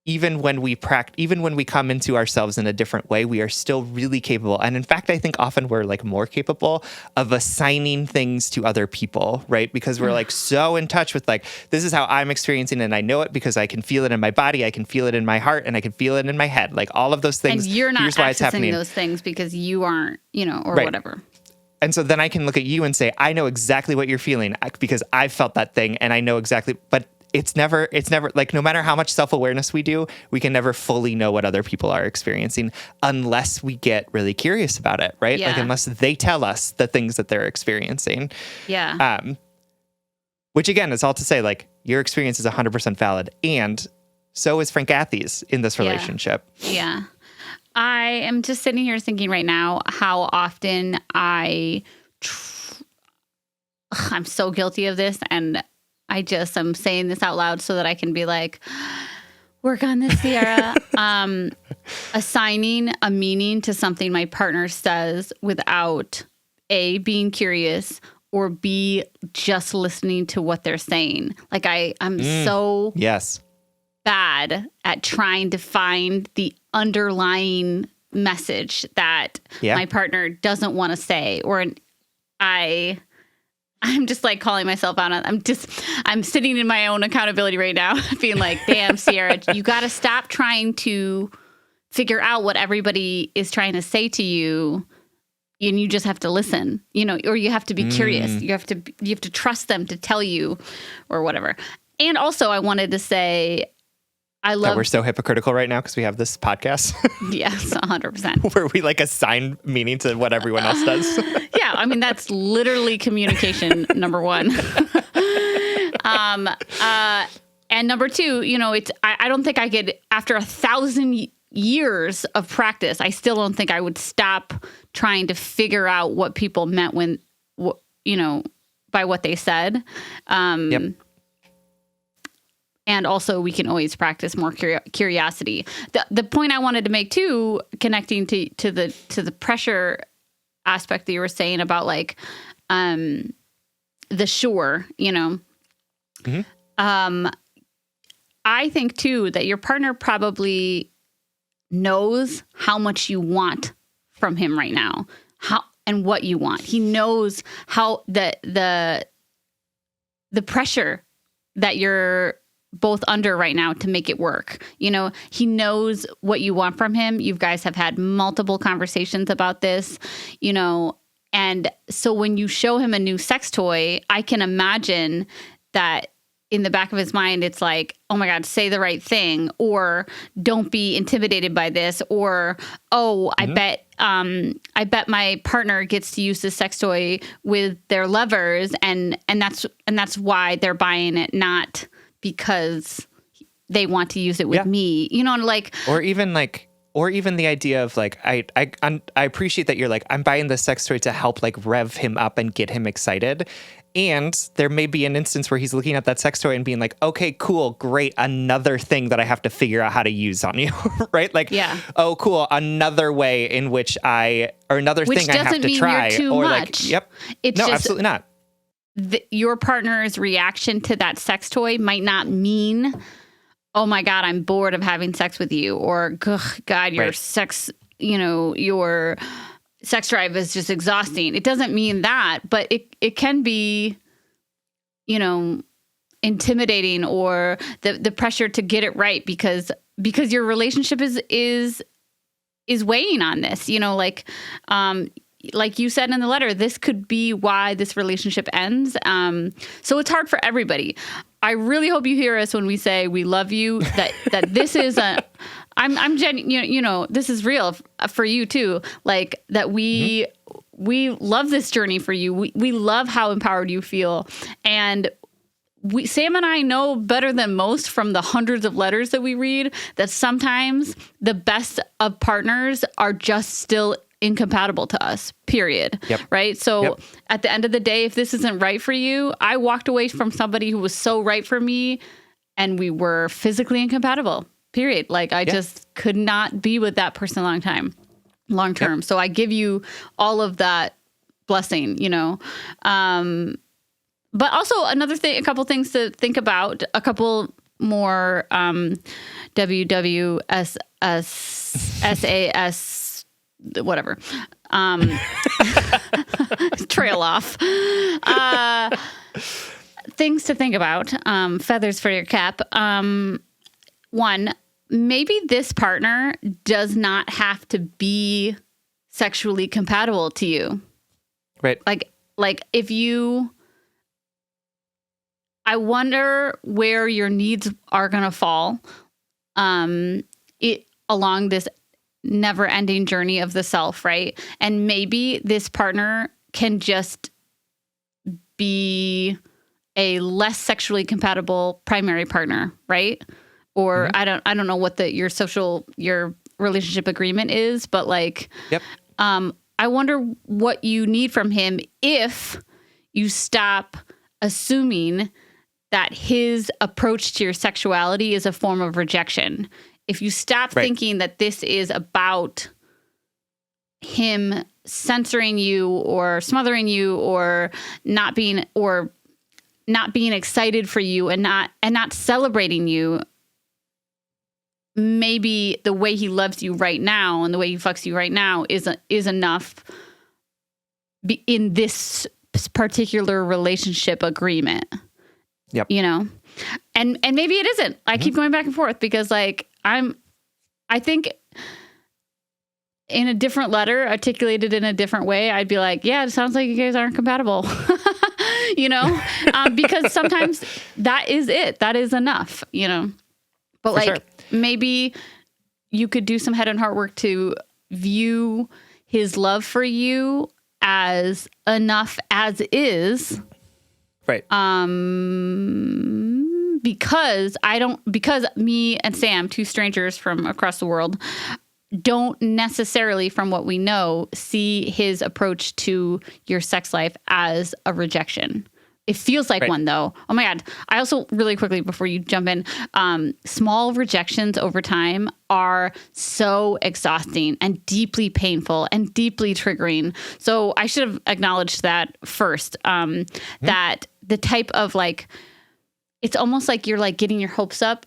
even when we come into ourselves in a different way, we are still really capable. And in fact, I think often we're like more capable of assigning things to other people, right? Because we're like so in touch with like, this is how I'm experiencing it, and I know it because I can feel it in my body, I can feel it in my heart, and I can feel it in my head. Like all of those things.
And you're not
here's why it's happening.
accessing those things because you aren't, or
right.
whatever.
And so then I can look at you and say, I know exactly what you're feeling because I've felt that thing and I know exactly, but it's never like no matter how much self-awareness we do, we can never fully know what other people are experiencing unless we get really curious about it, right?
Yeah.
Like unless they tell us the things that they're experiencing.
Yeah.
Which again is all to say like your experience is 100% valid, and so is Frank Athy's in this relationship.
Yeah. I am just sitting here thinking right now how often I'm so guilty of this, and I'm saying this out loud so that I can be like, work on this, Sheera. Assigning a meaning to something my partner says without A, being curious, or B, just listening to what they're saying. Like I'm so bad at trying to find the underlying message that my partner doesn't want to say, or I'm just like calling myself out. I'm sitting in my own accountability right now, being like, damn, Sheera, you got to stop trying to figure out what everybody is trying to say to you. And you just have to listen, or you have to be curious. You have to trust them to tell you or whatever. And also I wanted to say, I love...
That we're so hypocritical right now because we have this podcast.
Yes, 100%.
Where we like assign meaning to what everyone else does.
Yeah, I mean, that's literally communication number one. And number two, I don't think I could, after 1,000 years of practice, I still don't think I would stop trying to figure out what people meant when, by what they said. And also we can always practice more curiosity. The point I wanted to make too, connecting to the pressure aspect that you were saying about like, the shore, I think too that your partner probably knows how much you want from him right now, and what you want. He knows how the pressure that you're both under right now to make it work. He knows what you want from him. You guys have had multiple conversations about this, and so when you show him a new sex toy, I can imagine that in the back of his mind, it's like, oh my God, say the right thing, or don't be intimidated by this, or, oh, I bet my partner gets to use this sex toy with their lovers, and that's why they're buying it, not because they want to use it with me,
or even the idea of like, I appreciate that you're like, I'm buying this sex toy to help like rev him up and get him excited. And there may be an instance where he's looking at that sex toy and being like, okay, cool, great. Another thing that I have to figure out how to use on you, right? Like, oh, cool. Another way in which thing I have to try.
You're too
or
much.
like,
It's
no,
just,
absolutely not.
Your partner's reaction to that sex toy might not mean, oh my God, I'm bored of having sex with you, or God, your sex, your sex drive is just exhausting. It doesn't mean that, but it can be, intimidating, or the pressure to get it right because your relationship is weighing on this, like you said in the letter, this could be why this relationship ends. So it's hard for everybody. I really hope you hear us when we say we love you, that this is this is real for you too. Like that we love this journey for you. We love how empowered you feel. And Sam and I know better than most from the hundreds of letters that we read that sometimes the best of partners are just still incompatible to us, period. Right? So at the end of the day, if this isn't right for you, I walked away from somebody who was so right for me and we were physically incompatible, period. Like I just could not be with that person long term. So I give you all of that blessing, but also another thing, a couple things to think about, a couple more WWSAS whatever, trail off, things to think about, feathers for your cap. One, maybe this partner does not have to be sexually compatible to you.
Right.
Like if you, I wonder where your needs are going to fall, along this never-ending journey of the self, right? And maybe this partner can just be a less sexually compatible primary partner, right? Or I don't know what your relationship agreement is, but like, I wonder what you need from him if you stop assuming that his approach to your sexuality is a form of rejection. If you stop thinking that this is about him censoring you or smothering you or not being excited for you and not celebrating you, maybe the way he loves you right now and the way he fucks you right now is enough in this particular relationship agreement. And maybe it isn't. I keep going back and forth because like I think in a different letter, articulated in a different way, I'd be like, yeah, it sounds like you guys aren't compatible, because sometimes that is it. That is enough, but maybe you could do some head and heart work to view his love for you as enough as is.
Right.
because me and Sam, two strangers from across the world, don't necessarily, from what we know, see his approach to your sex life as a rejection. It feels like one, though. Oh my God. I also, really quickly before you jump in, small rejections over time are so exhausting and deeply painful and deeply triggering. So I should have acknowledged that first, that the type of like, it's almost like you're like getting your hopes up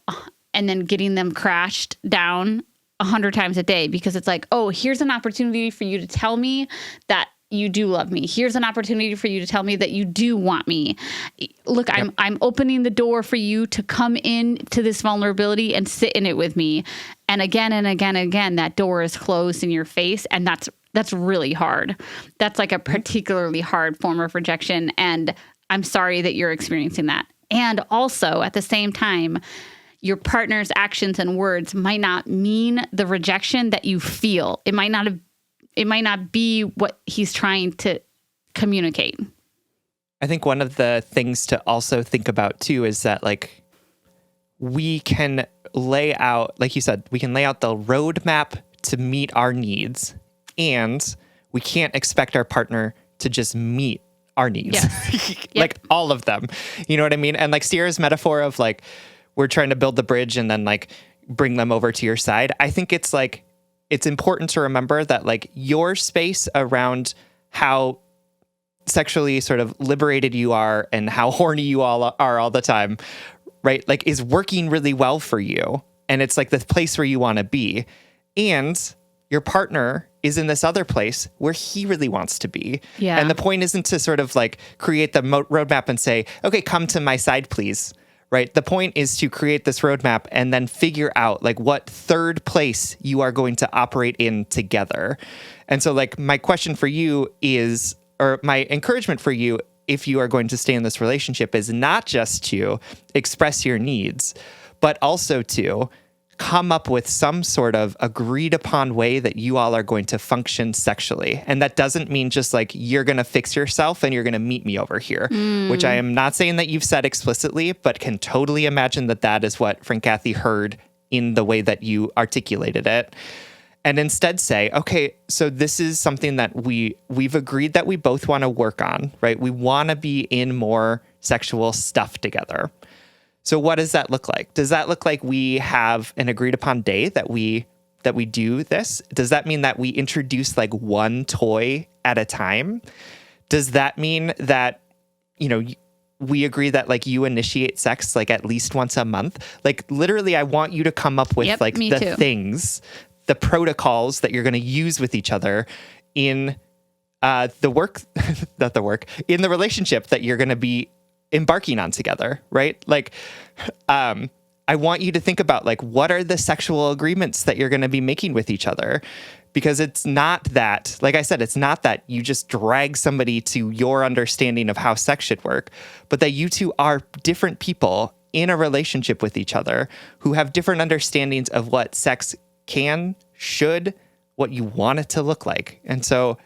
and then getting them crashed down 100 times a day, because it's like, oh, here's an opportunity for you to tell me that you do love me. Here's an opportunity for you to tell me that you do want me. Look, I'm opening the door for you to come in to this vulnerability and sit in it with me. And again and again and again, that door is closed in your face. And that's really hard. That's like a particularly hard form of rejection. And I'm sorry that you're experiencing that. And also at the same time, your partner's actions and words might not mean the rejection that you feel. It might not be what he's trying to communicate.
I think one of the things to also think about too is that like we can lay out, like you said, we can lay out the roadmap to meet our needs, and we can't expect our partner to just meet our needs. Yes. Like all of them. You know what I mean? And like Sierra's metaphor of like, we're trying to build the bridge and then like bring them over to your side. I think it's like, it's important to remember that like your space around how sexually sort of liberated you are and how horny you all are all the time, right? Like is working really well for you. And it's like the place where you want to be. And your partner is in this other place where he really wants to be. Yeah. And the point isn't to sort of like create the roadmap and say, okay, come to my side, please. Right. The point is to create this roadmap and then figure out like what third place you are going to operate in together. And so like my question for you is, or my encouragement for you, if you are going to stay in this relationship, is not just to express your needs, but also to come up with some sort of agreed upon way that you all are going to function sexually. And that doesn't mean just like, you're going to fix yourself and you're going to meet me over here, which I am not saying that you've said explicitly, but can totally imagine that that is what Frenkel heard in the way that you articulated it. And instead say, okay, so this is something that we've agreed that we both want to work on, right? We want to be in more sexual stuff together. So what does that look like? Does that look like we have an agreed upon day that we do this? Does that mean that we introduce like one toy at a time? Does that mean that, you know, we agree that like you initiate sex like at least once a month? Like literally, I want you to come up with like the things, the protocols that you're going to use with each other in in the relationship that you're going to be embarking on together, right? Like, I want you to think about like, what are the sexual agreements that you're going to be making with each other? Because it's not that, like I said, it's not that you just drag somebody to your understanding of how sex should work, but that you two are different people in a relationship with each other who have different understandings of what sex should, what you want it to look like. And so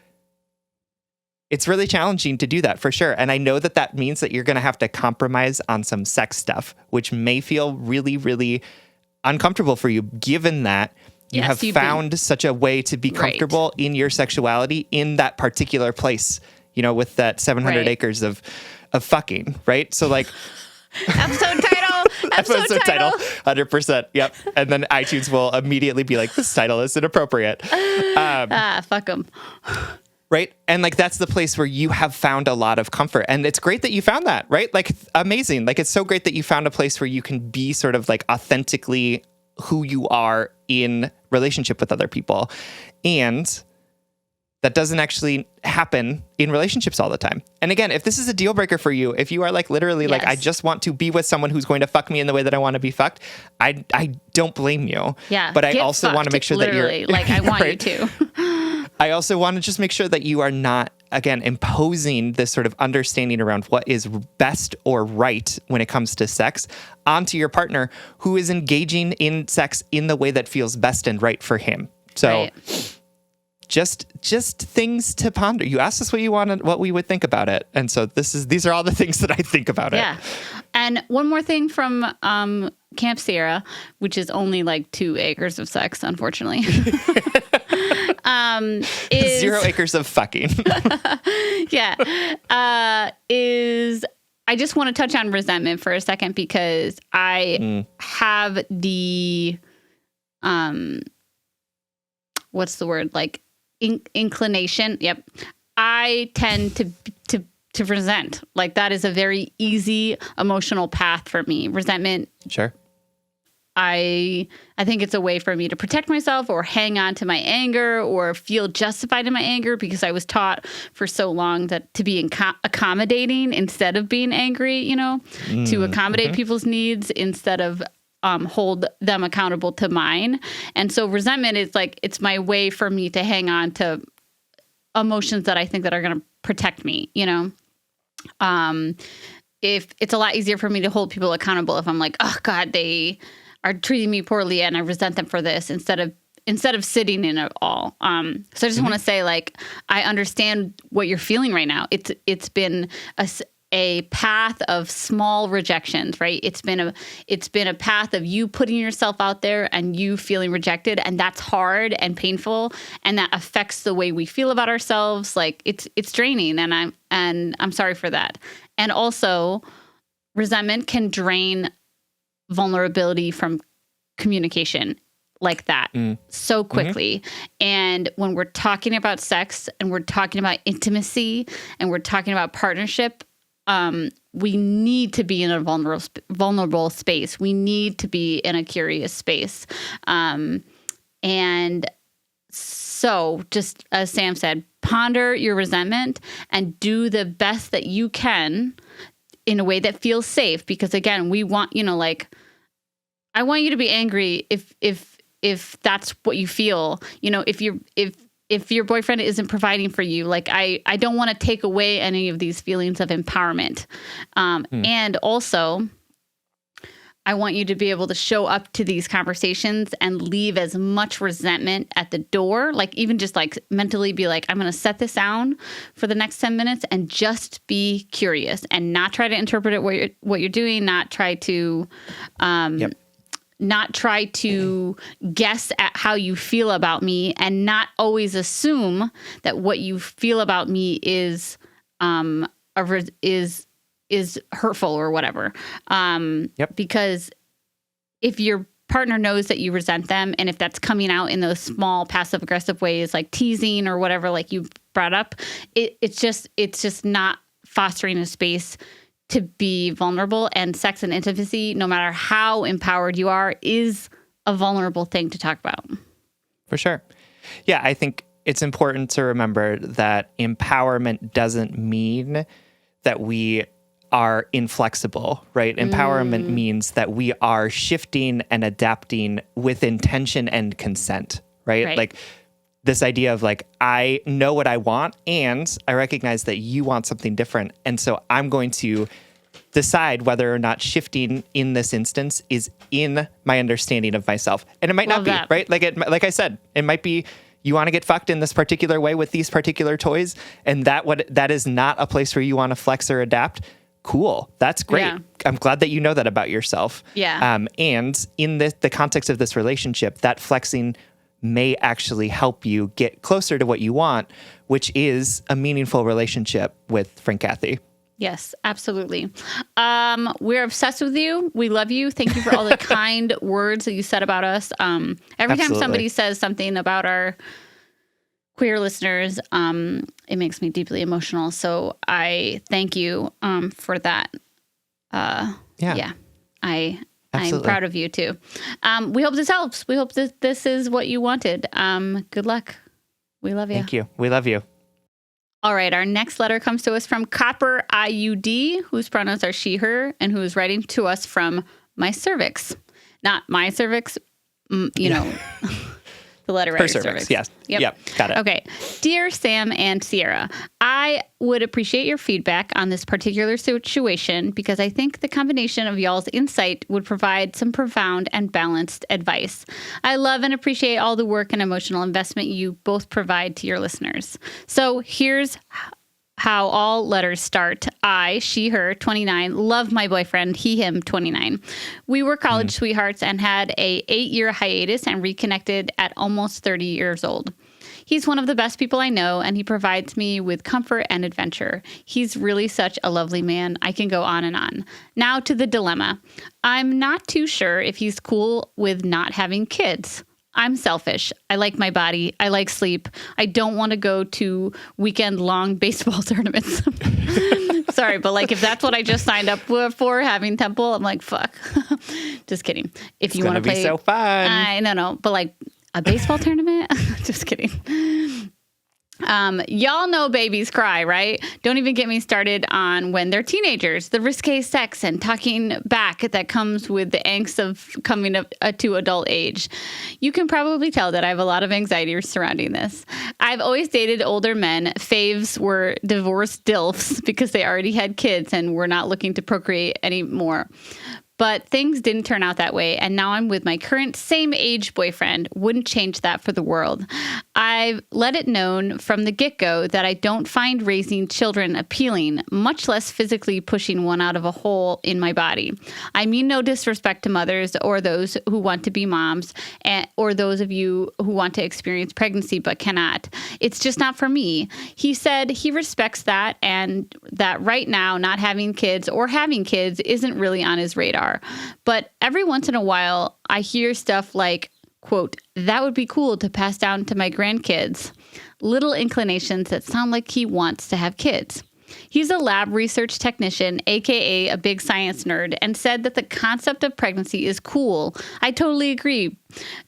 it's really challenging to do that for sure. And I know that that means that you're going to have to compromise on some sex stuff, which may feel really, really uncomfortable for you, given that you have found such a way to be comfortable in your sexuality in that particular place, you know, with that 700 acres of fucking, right? So like...
Episode title.
100%. Yep. And then iTunes will immediately be like, this title is inappropriate.
Fuck them.
Right. And like, that's the place where you have found a lot of comfort. And it's great that you found that, right? Like, amazing. Like, it's so great that you found a place where you can be sort of like authentically who you are in relationship with other people. And that doesn't actually happen in relationships all the time. And again, if this is a deal breaker for you, if you are like literally like, I just want to be with someone who's going to fuck me in the way that I want to be fucked, I don't blame you. Yeah. But I also want to make sure that you're
like, I want you to.
I also want to just make sure that you are not, again, imposing this sort of understanding around what is best or right when it comes to sex onto your partner who is engaging in sex in the way that feels best and right for him. So just things to ponder. You asked us what we would think about it. And so these are all the things that I think about it.
Yeah. And one more thing from Camp Sheera, which is only like 2 acres of sex, unfortunately. Is
0 acres of fucking.
Yeah. I just want to touch on resentment for a second because I have the what's the word? Like inclination. Yep. I tend to resent. Like that is a very easy emotional path for me. Resentment.
Sure.
I think it's a way for me to protect myself or hang on to my anger or feel justified in my anger because I was taught for so long that to be accommodating instead of being angry, to accommodate people's needs instead of hold them accountable to mine. And so resentment is like, it's my way for me to hang on to emotions that I think that are going to protect me, if it's a lot easier for me to hold people accountable if I'm like, oh God, they are treating me poorly and I resent them for this instead of sitting in it all. So I just want to say, like, I understand what you're feeling right now. It's been a path of small rejections, right? It's been a path of you putting yourself out there and you feeling rejected, and that's hard and painful, and that affects the way we feel about ourselves. Like it's draining, and I'm sorry for that. And also, resentment can drain vulnerability from communication like that so quickly. And when we're talking about sex and we're talking about intimacy and we're talking about partnership, we need to be in a vulnerable space. We need to be in a curious space. And so just as Sam said, ponder your resentment and do the best that you can in a way that feels safe. Because again, we want, I want you to be angry if that's what you feel, if your boyfriend isn't providing for you. Like, I don't want to take away any of these feelings of empowerment. And also, I want you to be able to show up to these conversations and leave as much resentment at the door. Like, even just like mentally be like, I'm going to set this down for the next 10 minutes and just be curious and not try to interpret it what you're doing, not try to, not try to guess at how you feel about me, and not always assume that what you feel about me is hurtful or whatever. Because if your partner knows that you resent them, and if that's coming out in those small passive aggressive ways, like teasing or whatever, like you brought up, it's just not fostering a space to be vulnerable. And sex and intimacy, no matter how empowered you are, is a vulnerable thing to talk about.
For sure. Yeah, I think it's important to remember that empowerment doesn't mean that we are inflexible, right? Empowerment means that we are shifting and adapting with intention and consent, right? Like this idea of like, I know what I want and I recognize that you want something different. And so I'm going to decide whether or not shifting in this instance is in my understanding of myself. And it might not be, right? Like I said, it might be you want to get fucked in this particular way with these particular toys, and that is not a place where you want to flex or adapt. Cool. That's great. Yeah. I'm glad that you know that about yourself.
Yeah.
And in the context of this relationship, that flexing may actually help you get closer to what you want, which is a meaningful relationship with Kathy.
Yes, absolutely. We're obsessed with you. We love you. Thank you for all the kind words that you said about us. Every time somebody says something about our queer listeners, it makes me deeply emotional. So I thank you for that. I'm proud of you too. We hope this helps. We hope that this is what you wanted. Good luck. We love you.
Thank you. We love you.
All right. Our next letter comes to us from Copper IUD, whose pronouns are she, her, and who is writing to us from my cervix. Not my cervix, the The letter
Her
writer's
cervix,
cervix.
yes. Yep, got it.
Okay. Dear Sam and Sierra, I would appreciate your feedback on this particular situation because I think the combination of y'all's insight would provide some profound and balanced advice. I love and appreciate all the work and emotional investment you both provide to your listeners. So here's how all letters start. I, she, her, 29, love my boyfriend, he, him, 29. We were college sweethearts and had a 8-year hiatus and reconnected at almost 30 years old. He's one of the best people I know, and he provides me with comfort and adventure. He's really such a lovely man. I can go on and on. Now to the dilemma. I'm not too sure if he's cool with not having kids. I'm selfish. I like my body. I like sleep. I don't want to go to weekend-long baseball tournaments. Sorry, but like if that's what I just signed up for having Temple, I'm like, fuck. Just kidding. If you want to play,
it's gonna be so fun.
I no, but like a baseball tournament? Just kidding. Y'all know babies cry, right? Don't even get me started on when they're teenagers, the risque sex and talking back that comes with the angst of coming up to adult age. You can probably tell that I have a lot of anxiety surrounding this. I've always dated older men. Faves were divorced DILFs because they already had kids and were not looking to procreate anymore. But things didn't turn out that way, and now I'm with my current same-age boyfriend. Wouldn't change that for the world. I've let it known from the get-go that I don't find raising children appealing, much less physically pushing one out of a hole in my body. I mean no disrespect to mothers or those who want to be moms, or those of you who want to experience pregnancy but cannot. It's just not for me. He said he respects that, and that right now not having kids or having kids isn't really on his radar. But every once in a while, I hear stuff like, quote, that would be cool to pass down to my grandkids. Little inclinations that sound like he wants to have kids. He's a lab research technician, aka a big science nerd, and said that the concept of pregnancy is cool. I totally agree.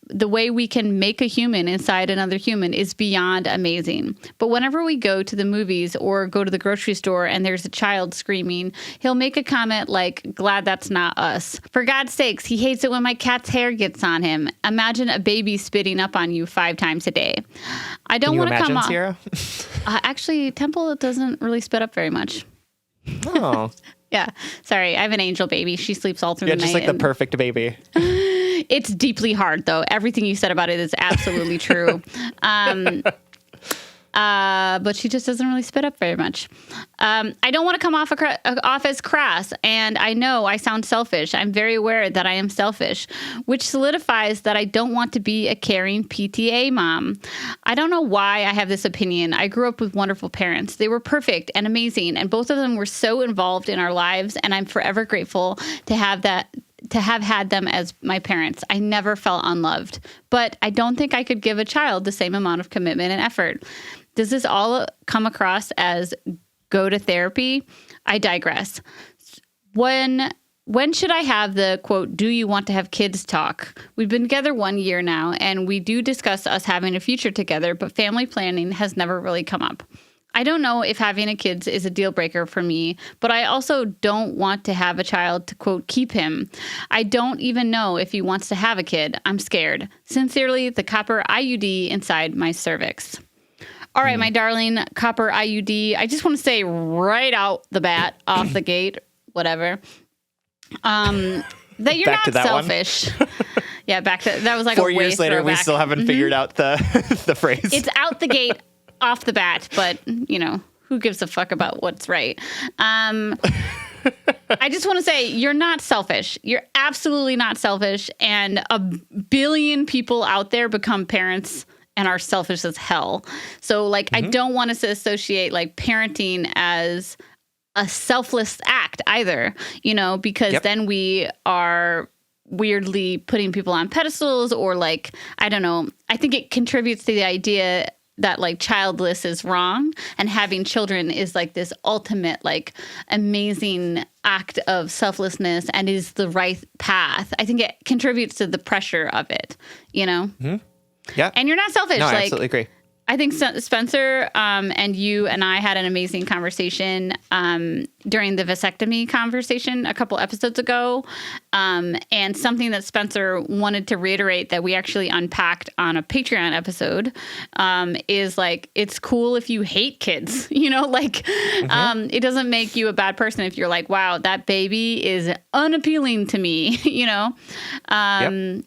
The way we can make a human inside another human is beyond amazing. But whenever we go to the movies or go to the grocery store and there's a child screaming, he'll make a comment like, glad that's not us. For God's sakes, he hates it when my cat's hair gets on him. Imagine a baby spitting up on you 5 times a day. I don't want to come off.
Sierra?
Actually, Temple doesn't really spit up very much.
Oh.
Yeah. Sorry. I have an angel baby. She sleeps all through the night.
Yeah, just like the perfect baby.
It's deeply hard, though. Everything you said about it is absolutely true. But she just doesn't really spit up very much. I don't want to come off as crass, and I know I sound selfish. I'm very aware that I am selfish, which solidifies that I don't want to be a caring PTA mom. I don't know why I have this opinion. I grew up with wonderful parents. They were perfect and amazing, and both of them were so involved in our lives, and I'm forever grateful to have had them as my parents. I never felt unloved, but I don't think I could give a child the same amount of commitment and effort. Does this all come across as go to therapy? I digress. When should I have the, quote, do you want to have kids talk? We've been together 1 year now, and we do discuss us having a future together, but family planning has never really come up. I don't know if having a kid is a deal breaker for me, but I also don't want to have a child to, quote, keep him. I don't even know if he wants to have a kid. I'm scared. Sincerely, the copper IUD inside my cervix. All right, my darling copper IUD, I just want to say right out the bat, off the gate, whatever, that you're
back
not selfish. Yeah, back to that was like
4
a
years later,
throwback.
we still haven't figured out the phrase.
It's out the gate, off the bat, but you know, who gives a fuck about what's right? I just want to say you're not selfish. You're absolutely not selfish, and a billion people out there become parents and are selfish as hell. So like, I don't want us to associate like parenting as a selfless act either, you know, because then we are weirdly putting people on pedestals or like, I don't know. I think it contributes to the idea that like childless is wrong and having children is like this ultimate, like amazing act of selflessness and is the right path. I think it contributes to the pressure of it, you know?
Yeah.
And you're not selfish.
No, I
like,
absolutely agree.
I think Spencer and you and I had an amazing conversation during the vasectomy conversation a couple episodes ago. And something that Spencer wanted to reiterate that we actually unpacked on a Patreon episode is like, it's cool if you hate kids, you know, like it doesn't make you a bad person if you're like, wow, that baby is unappealing to me, you know?
Yep.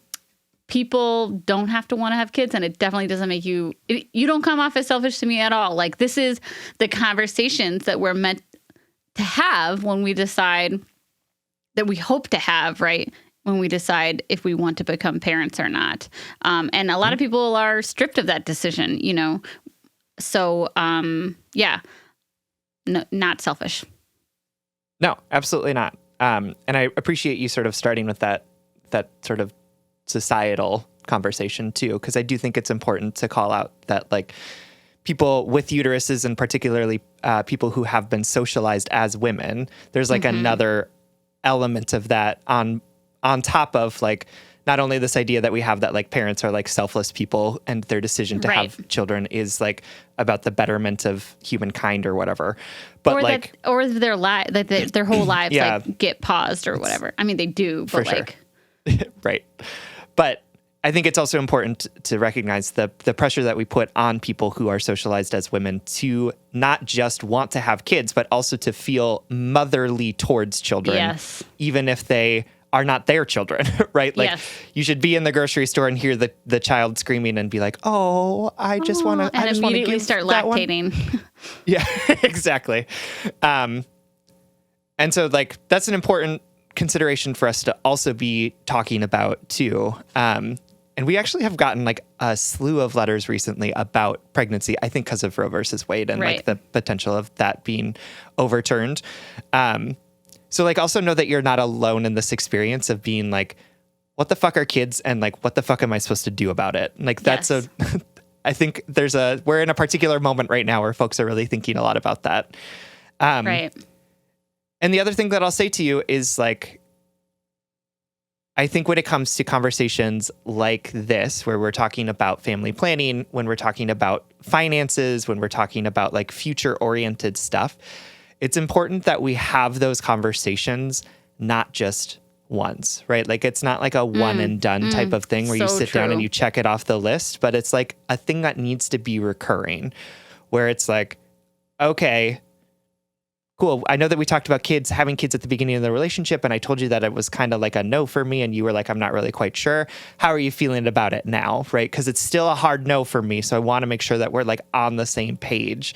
People don't have to want to have kids, and it definitely doesn't make you don't come off as selfish to me at all. Like, this is the conversations that we're meant to have when we decide, that we hope to have, right? When we decide if we want to become parents or not. And a lot of people are stripped of that decision, you know? So, yeah, no, not selfish.
No, absolutely not. And I appreciate you sort of starting with that sort of societal conversation too, because I do think it's important to call out that like people with uteruses, and particularly people who have been socialized as women, there's like another element of that on top of like not only this idea that we have that like parents are like selfless people and their decision to have children is like about the betterment of humankind or whatever, but
or
like
that, or their life, that their whole lives like get paused or whatever. I mean, they do, but like
right. But I think it's also important to recognize the pressure that we put on people who are socialized as women to not just want to have kids, but also to feel motherly towards children, even if they are not their children, right? Like you should be in the grocery store and hear the child screaming and be like, "Oh, I just want to,"
and immediately start lactating.
Yeah, exactly. And so like that's an important consideration for us to also be talking about too. And we actually have gotten like a slew of letters recently about pregnancy, I think because of Roe versus Wade and like the potential of that being overturned. So like also know that you're not alone in this experience of being like, what the fuck are kids? And like, what the fuck am I supposed to do about it? Like that's I think we're in a particular moment right now where folks are really thinking a lot about that. Right. And the other thing that I'll say to you is like, I think when it comes to conversations like this, where we're talking about family planning, when we're talking about finances, when we're talking about like future oriented stuff, it's important that we have those conversations, not just once, right? Like it's not like a one and done type of thing where you sit down and you check it off the list, but it's like a thing that needs to be recurring, where it's like, okay, cool. I know that we talked about having kids at the beginning of the relationship, and I told you that it was kind of like a no for me, and you were like, I'm not really quite sure. How are you feeling about it now, right? Because it's still a hard no for me, so I want to make sure that we're like on the same page.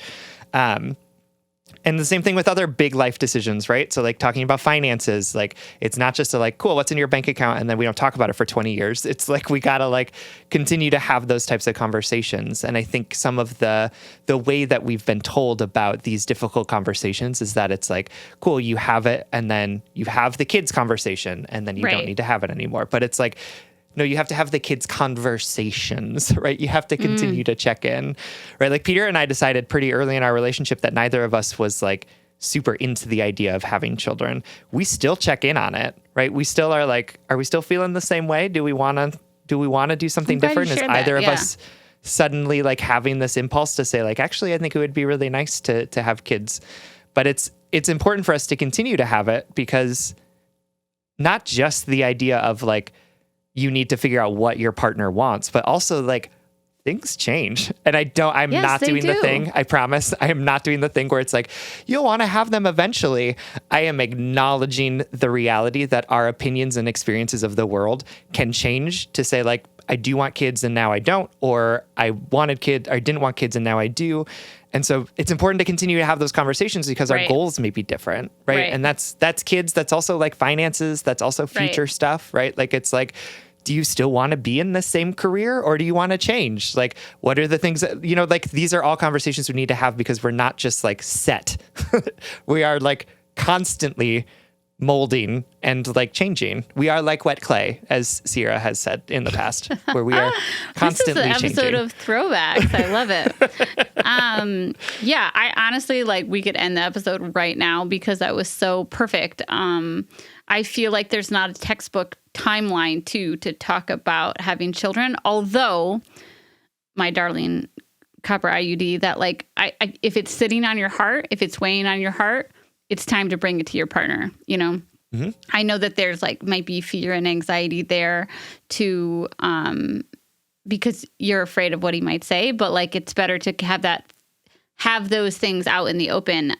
And the same thing with other big life decisions, right? So like talking about finances, like it's not just a like, cool, what's in your bank account? And then we don't talk about it for 20 years. It's like, we got to like continue to have those types of conversations. And I think some of the way that we've been told about these difficult conversations is that it's like, cool, you have it. And then you have the kids conversation and then you don't need to have it anymore. But it's like, no, you have to have the kids' conversations, right? You have to continue to check in, right? Like Peter and I decided pretty early in our relationship that neither of us was like super into the idea of having children. We still check in on it, right? We still are like, are we still feeling the same way? Do we want to do something different? Is either of us suddenly like having this impulse to say like, actually, I think it would be really nice to have kids. But it's important for us to continue to have it, because not just the idea of like, you need to figure out what your partner wants, but also like things change. And I'm not doing the thing. I promise I am not doing the thing where it's like, you'll want to have them eventually. I am acknowledging the reality that our opinions and experiences of the world can change to say like, I do want kids and now I don't, or I didn't want kids and now I do. And so it's important to continue to have those conversations because our goals may be different, right? And that's kids. That's also like finances. That's also future stuff, right? Like it's like, do you still want to be in the same career or do you want to change? Like, what are the things that, you know, like these are all conversations we need to have because we're not just like set. We are like constantly molding and like changing. We are like wet clay, as Sheera has said in the past, where we are constantly changing.
This is an episode of throwbacks. I love it. Yeah, I honestly like we could end the episode right now because that was so perfect. I feel like there's not a textbook timeline to talk about having children, although my darling copper IUD that like, if it's sitting on your heart, if it's weighing on your heart, it's time to bring it to your partner, you know? Mm-hmm. I know that there's like, might be fear and anxiety there to, because you're afraid of what he might say, but like, it's better to have those things out in the open,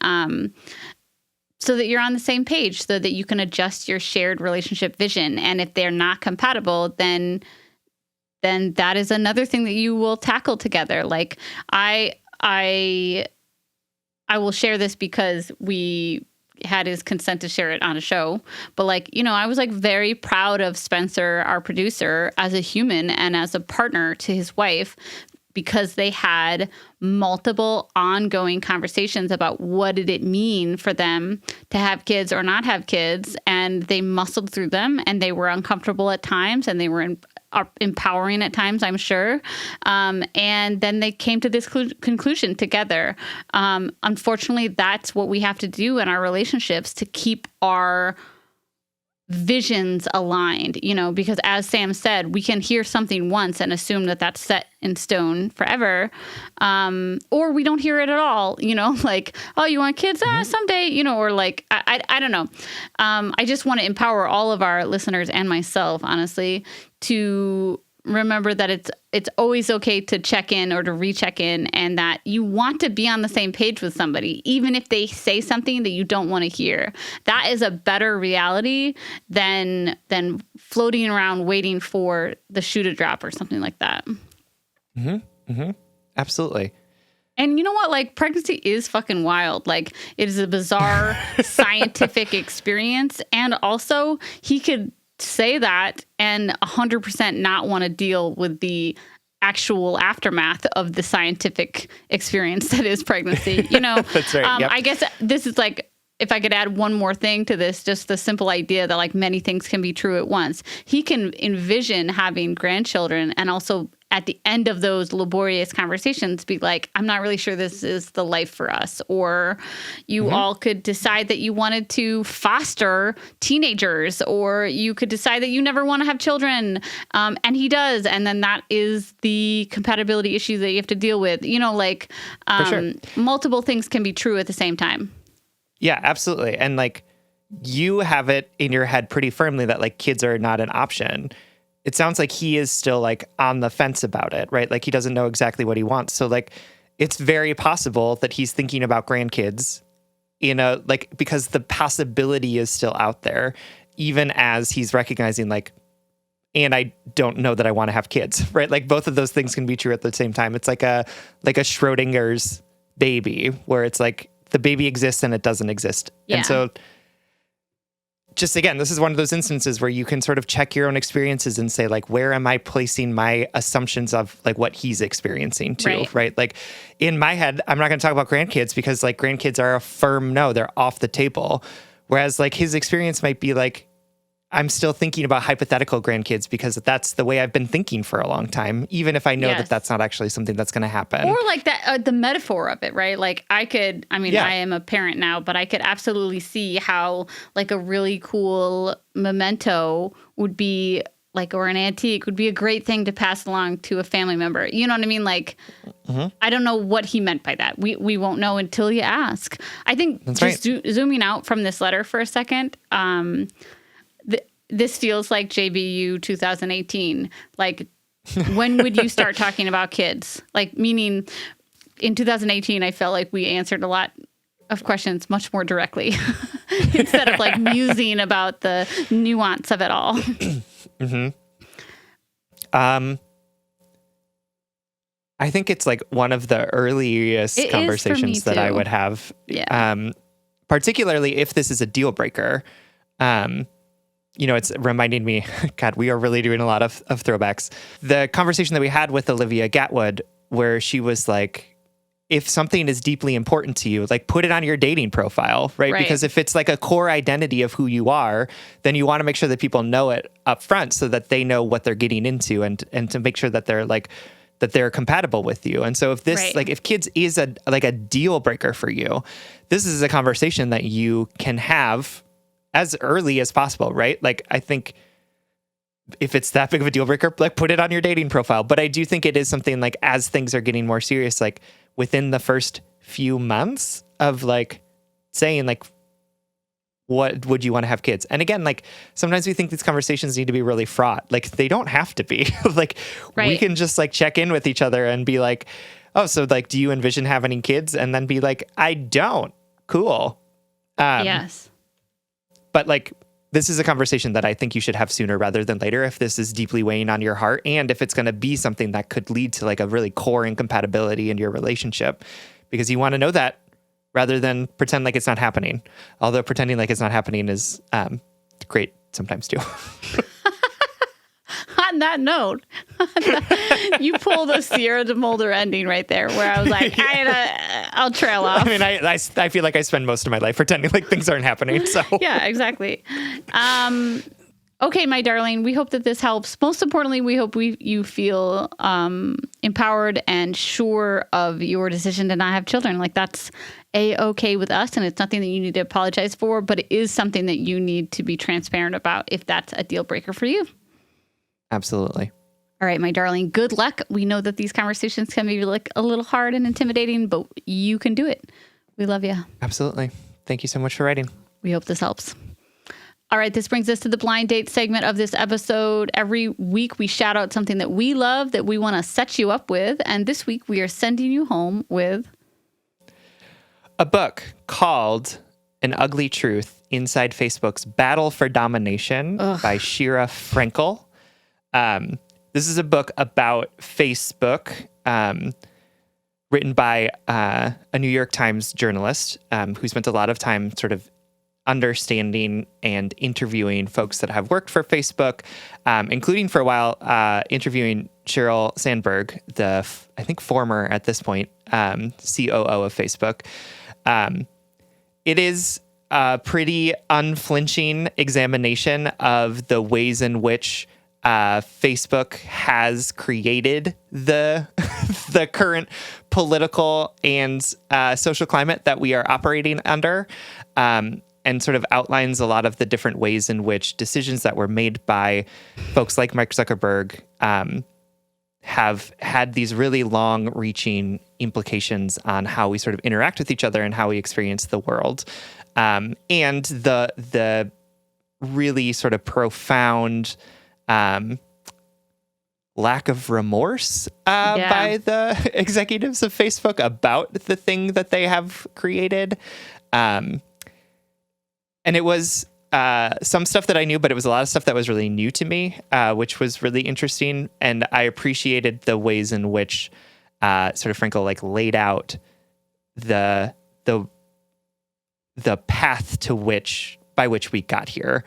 so that you're on the same page, so that you can adjust your shared relationship vision. And if they're not compatible, then that is another thing that you will tackle together. Like I will share this because we had his consent to share it on a show. But like, you know, I was like very proud of Spencer, our producer, as a human and as a partner to his wife, because they had multiple ongoing conversations about what did it mean for them to have kids or not have kids. And they muscled through them, and they were uncomfortable at times, and they were empowering at times, I'm sure. And then they came to this conclusion together. Unfortunately, that's what we have to do in our relationships to keep our visions aligned, you know, because as Sam said, we can hear something once and assume that that's set in stone forever. Or we don't hear it at all, you know, like, oh, you want kids? Someday, you know, or like, I don't know. I just want to empower all of our listeners and myself, honestly, to remember that it's always okay to check in or to recheck in, and that you want to be on the same page with somebody, even if they say something that you don't want to hear. That is a better reality than floating around waiting for the shoe to drop or something like that.
Mm-hmm. Mm-hmm. Absolutely.
And you know what? Like, pregnancy is fucking wild. Like, it is a bizarre scientific experience. And also, he could say that and 100% not want to deal with the actual aftermath of the scientific experience that is pregnancy. You know,
that's right. Yep.
I guess this is like, if I could add one more thing to this, just the simple idea that like many things can be true at once. He can envision having grandchildren, and also at the end of those laborious conversations be like, I'm not really sure this is the life for us. Or you all could decide that you wanted to foster teenagers, or you could decide that you never want to have children. And he does. And then that is the compatibility issue that you have to deal with. You know, like
sure.
Multiple things can be true at the same time.
Yeah, absolutely. And like, you have it in your head pretty firmly that like kids are not an option. It sounds like he is still like on the fence about it, right? Like he doesn't know exactly what he wants. So like, it's very possible that he's thinking about grandkids because the possibility is still out there, even as he's recognizing like, and I don't know that I want to have kids, right? Like both of those things can be true at the same time. It's like a Schrodinger's baby, where it's like the baby exists and it doesn't exist. Yeah. And so just again, this is one of those instances where you can sort of check your own experiences and say, like, where am I placing my assumptions of like what he's experiencing too, right? Like in my head, I'm not going to talk about grandkids because like grandkids are a firm no, they're off the table. Whereas like his experience might be like, I'm still thinking about hypothetical grandkids because that's the way I've been thinking for a long time, even if I know that that's not actually something that's going to happen.
Or like that, the metaphor of it, right? Like I am a parent now, but I could absolutely see how like a really cool memento would be like, or an antique would be a great thing to pass along to a family member. You know what I mean? Like, I don't know what he meant by that. We won't know until you ask. I think zooming out from this letter for a second, this feels like JBU 2018. Like, when would you start talking about kids? Like, meaning in 2018, I felt like we answered a lot of questions much more directly instead of like musing about the nuance of it all.
I think it's like one of the earliest conversations that I would have, particularly if this is a deal breaker. You know, it's reminding me, God, we are really doing a lot of throwbacks. The conversation that we had with Olivia Gatwood, where she was like, if something is deeply important to you, like put it on your dating profile, right? Because if it's like a core identity of who you are, then you want to make sure that people know it up front so that they know what they're getting into and to make sure that they're like, that they're compatible with you. And so if this, like if kids is a deal breaker for you, this is a conversation that you can have as early as possible, right? Like, I think if it's that big of a deal breaker, like put it on your dating profile. But I do think it is something like as things are getting more serious, like within the first few months of like saying like, what would you want to have kids? And again, like sometimes we think these conversations need to be really fraught. Like they don't have to be. Like we can just like check in with each other and be like, oh, so like, do you envision having kids? And then be like, I don't. Cool.
Yes.
But like, this is a conversation that I think you should have sooner rather than later if this is deeply weighing on your heart and if it's going to be something that could lead to like a really core incompatibility in your relationship, because you want to know that rather than pretend like it's not happening. Although pretending like it's not happening is great sometimes too.
On that note, you pulled a Sierra DeMulder ending right there where I was like, I'll trail off.
I mean, I feel like I spend most of my life pretending like things aren't happening. So
yeah, exactly. Okay, my darling, we hope that this helps. Most importantly, we hope you feel empowered and sure of your decision to not have children. Like that's A-okay with us, and it's nothing that you need to apologize for, but it is something that you need to be transparent about if that's a deal breaker for you.
Absolutely.
All right, my darling, good luck. We know that these conversations can be like a little hard and intimidating, but you can do it. We love you.
Absolutely. Thank you so much for writing.
We hope this helps. All right, this brings us to the blind date segment of this episode. Every week we shout out something that we love that we want to set you up with. And this week we are sending you home with
a book called An Ugly Truth Inside Facebook's Battle for Domination by Sheera Frenkel. This is a book about Facebook, written by a New York Times journalist who spent a lot of time sort of understanding and interviewing folks that have worked for Facebook, including for a while interviewing Sheryl Sandberg, the I think former at this point COO of Facebook. It is a pretty unflinching examination of the ways in which Facebook has created the the current political and social climate that we are operating under, and sort of outlines a lot of the different ways in which decisions that were made by folks like Mark Zuckerberg have had these really long-reaching implications on how we sort of interact with each other and how we experience the world, and the really sort of profound lack of remorse by the executives of Facebook about the thing that they have created. And it was some stuff that I knew, but it was a lot of stuff that was really new to me, which was really interesting. And I appreciated the ways in which sort of Frenkel like laid out the path by which we got here,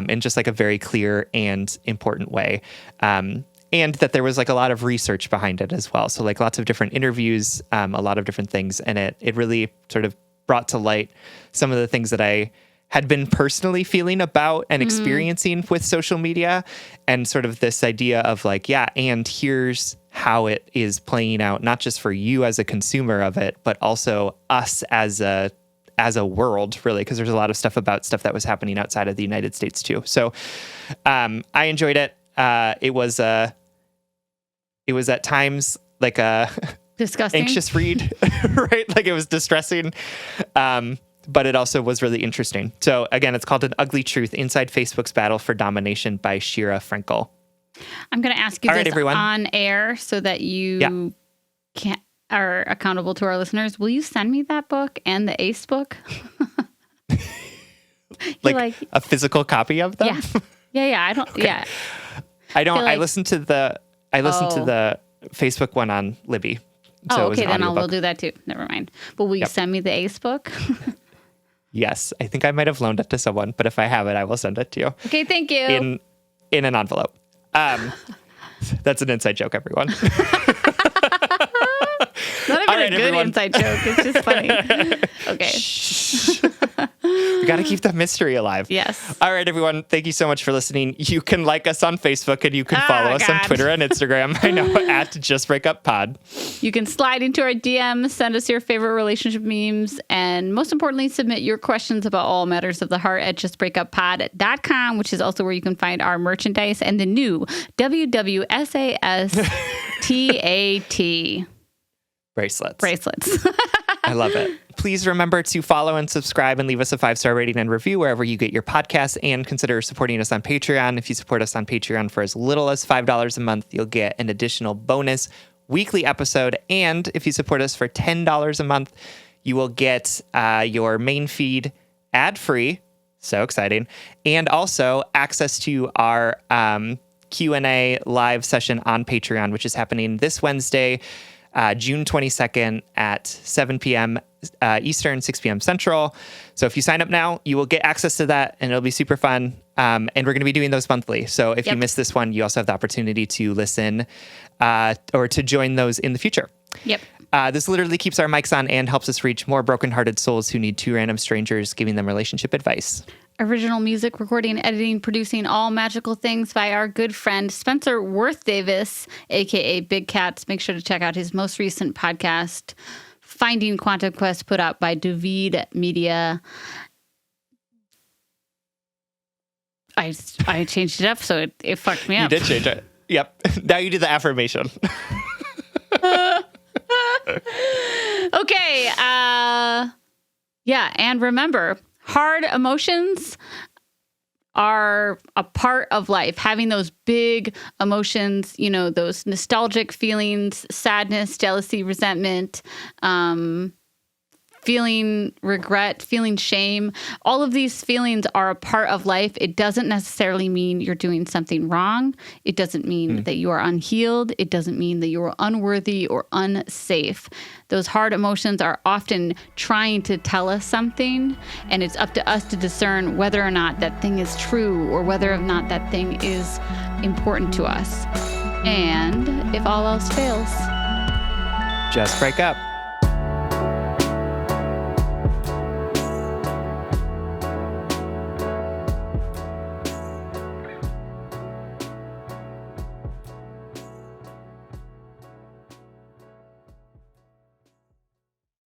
in just like a very clear and important way. And that there was like a lot of research behind it as well. So like lots of different interviews, a lot of different things. And it really sort of brought to light some of the things that I had been personally feeling about and experiencing with social media, and sort of this idea of like, yeah, and here's how it is playing out, not just for you as a consumer of it, but also us as a world, really, because there's a lot of stuff about stuff that was happening outside of the United States too. So I enjoyed it. It was at times like a
disgusting,
anxious read, right? Like it was distressing, but it also was really interesting. So again, it's called An Ugly Truth Inside Facebook's Battle for Domination by Sheera Frenkel.
I'm going to ask you this on air so that you are accountable to our listeners. Will you send me that book and the Ace book?
like a physical copy of them?
Yeah. I don't. Okay. Yeah.
I don't. I listened to the Facebook one on Libby. So
okay. Then we'll do that too. Never mind. But will you send me the Ace book?
Yes, I think I might have loaned it to someone, but if I have it, I will send it to you.
Okay, thank you.
In an envelope. That's an inside joke, everyone.
Not even a good inside joke. It's just funny. Okay.
We got to keep the mystery alive.
Yes.
All right, everyone. Thank you so much for listening. You can like us on Facebook and you can follow us on Twitter and Instagram. I know, at Just Break Up Pod.
You can slide into our DMs, send us your favorite relationship memes, and most importantly, submit your questions about all matters of the heart at justbreakuppod.com, which is also where you can find our merchandise and the new WWSASTAT bracelets.
I love it. Please remember to follow and subscribe and leave us a 5-star rating and review wherever you get your podcasts, and consider supporting us on Patreon. If you support us on Patreon for as little as $5 a month, you'll get an additional bonus weekly episode. And if you support us for $10 a month, you will get your main feed ad-free. So exciting. And also access to our Q&A live session on Patreon, which is happening this Wednesday, June 22nd at 7 p.m. Eastern, 6 p.m. Central. So if you sign up now, you will get access to that, and it'll be super fun. And we're going to be doing those monthly. So if you miss this one, you also have the opportunity to listen or to join those in the future.
Yep.
This literally keeps our mics on and helps us reach more brokenhearted souls who need two random strangers giving them relationship advice.
Original music, recording, editing, producing, all magical things by our good friend Spencer Wirth-Davis, a.k.a. Big Cats. Make sure to check out his most recent podcast, Finding Quantum Quest, put out by Duvid Media. I changed it up, so it fucked me up.
You did change it. Yep. Now you do the affirmation.
Okay. Yeah, and remember, hard emotions are a part of life. Having those big emotions, you know, those nostalgic feelings, sadness, jealousy, resentment, feeling regret, feeling shame. All of these feelings are a part of life. It doesn't necessarily mean you're doing something wrong. It doesn't mean that you are unhealed. It doesn't mean that you are unworthy or unsafe. Those hard emotions are often trying to tell us something, and it's up to us to discern whether or not that thing is true or whether or not that thing is important to us. And if all else fails,
just break up.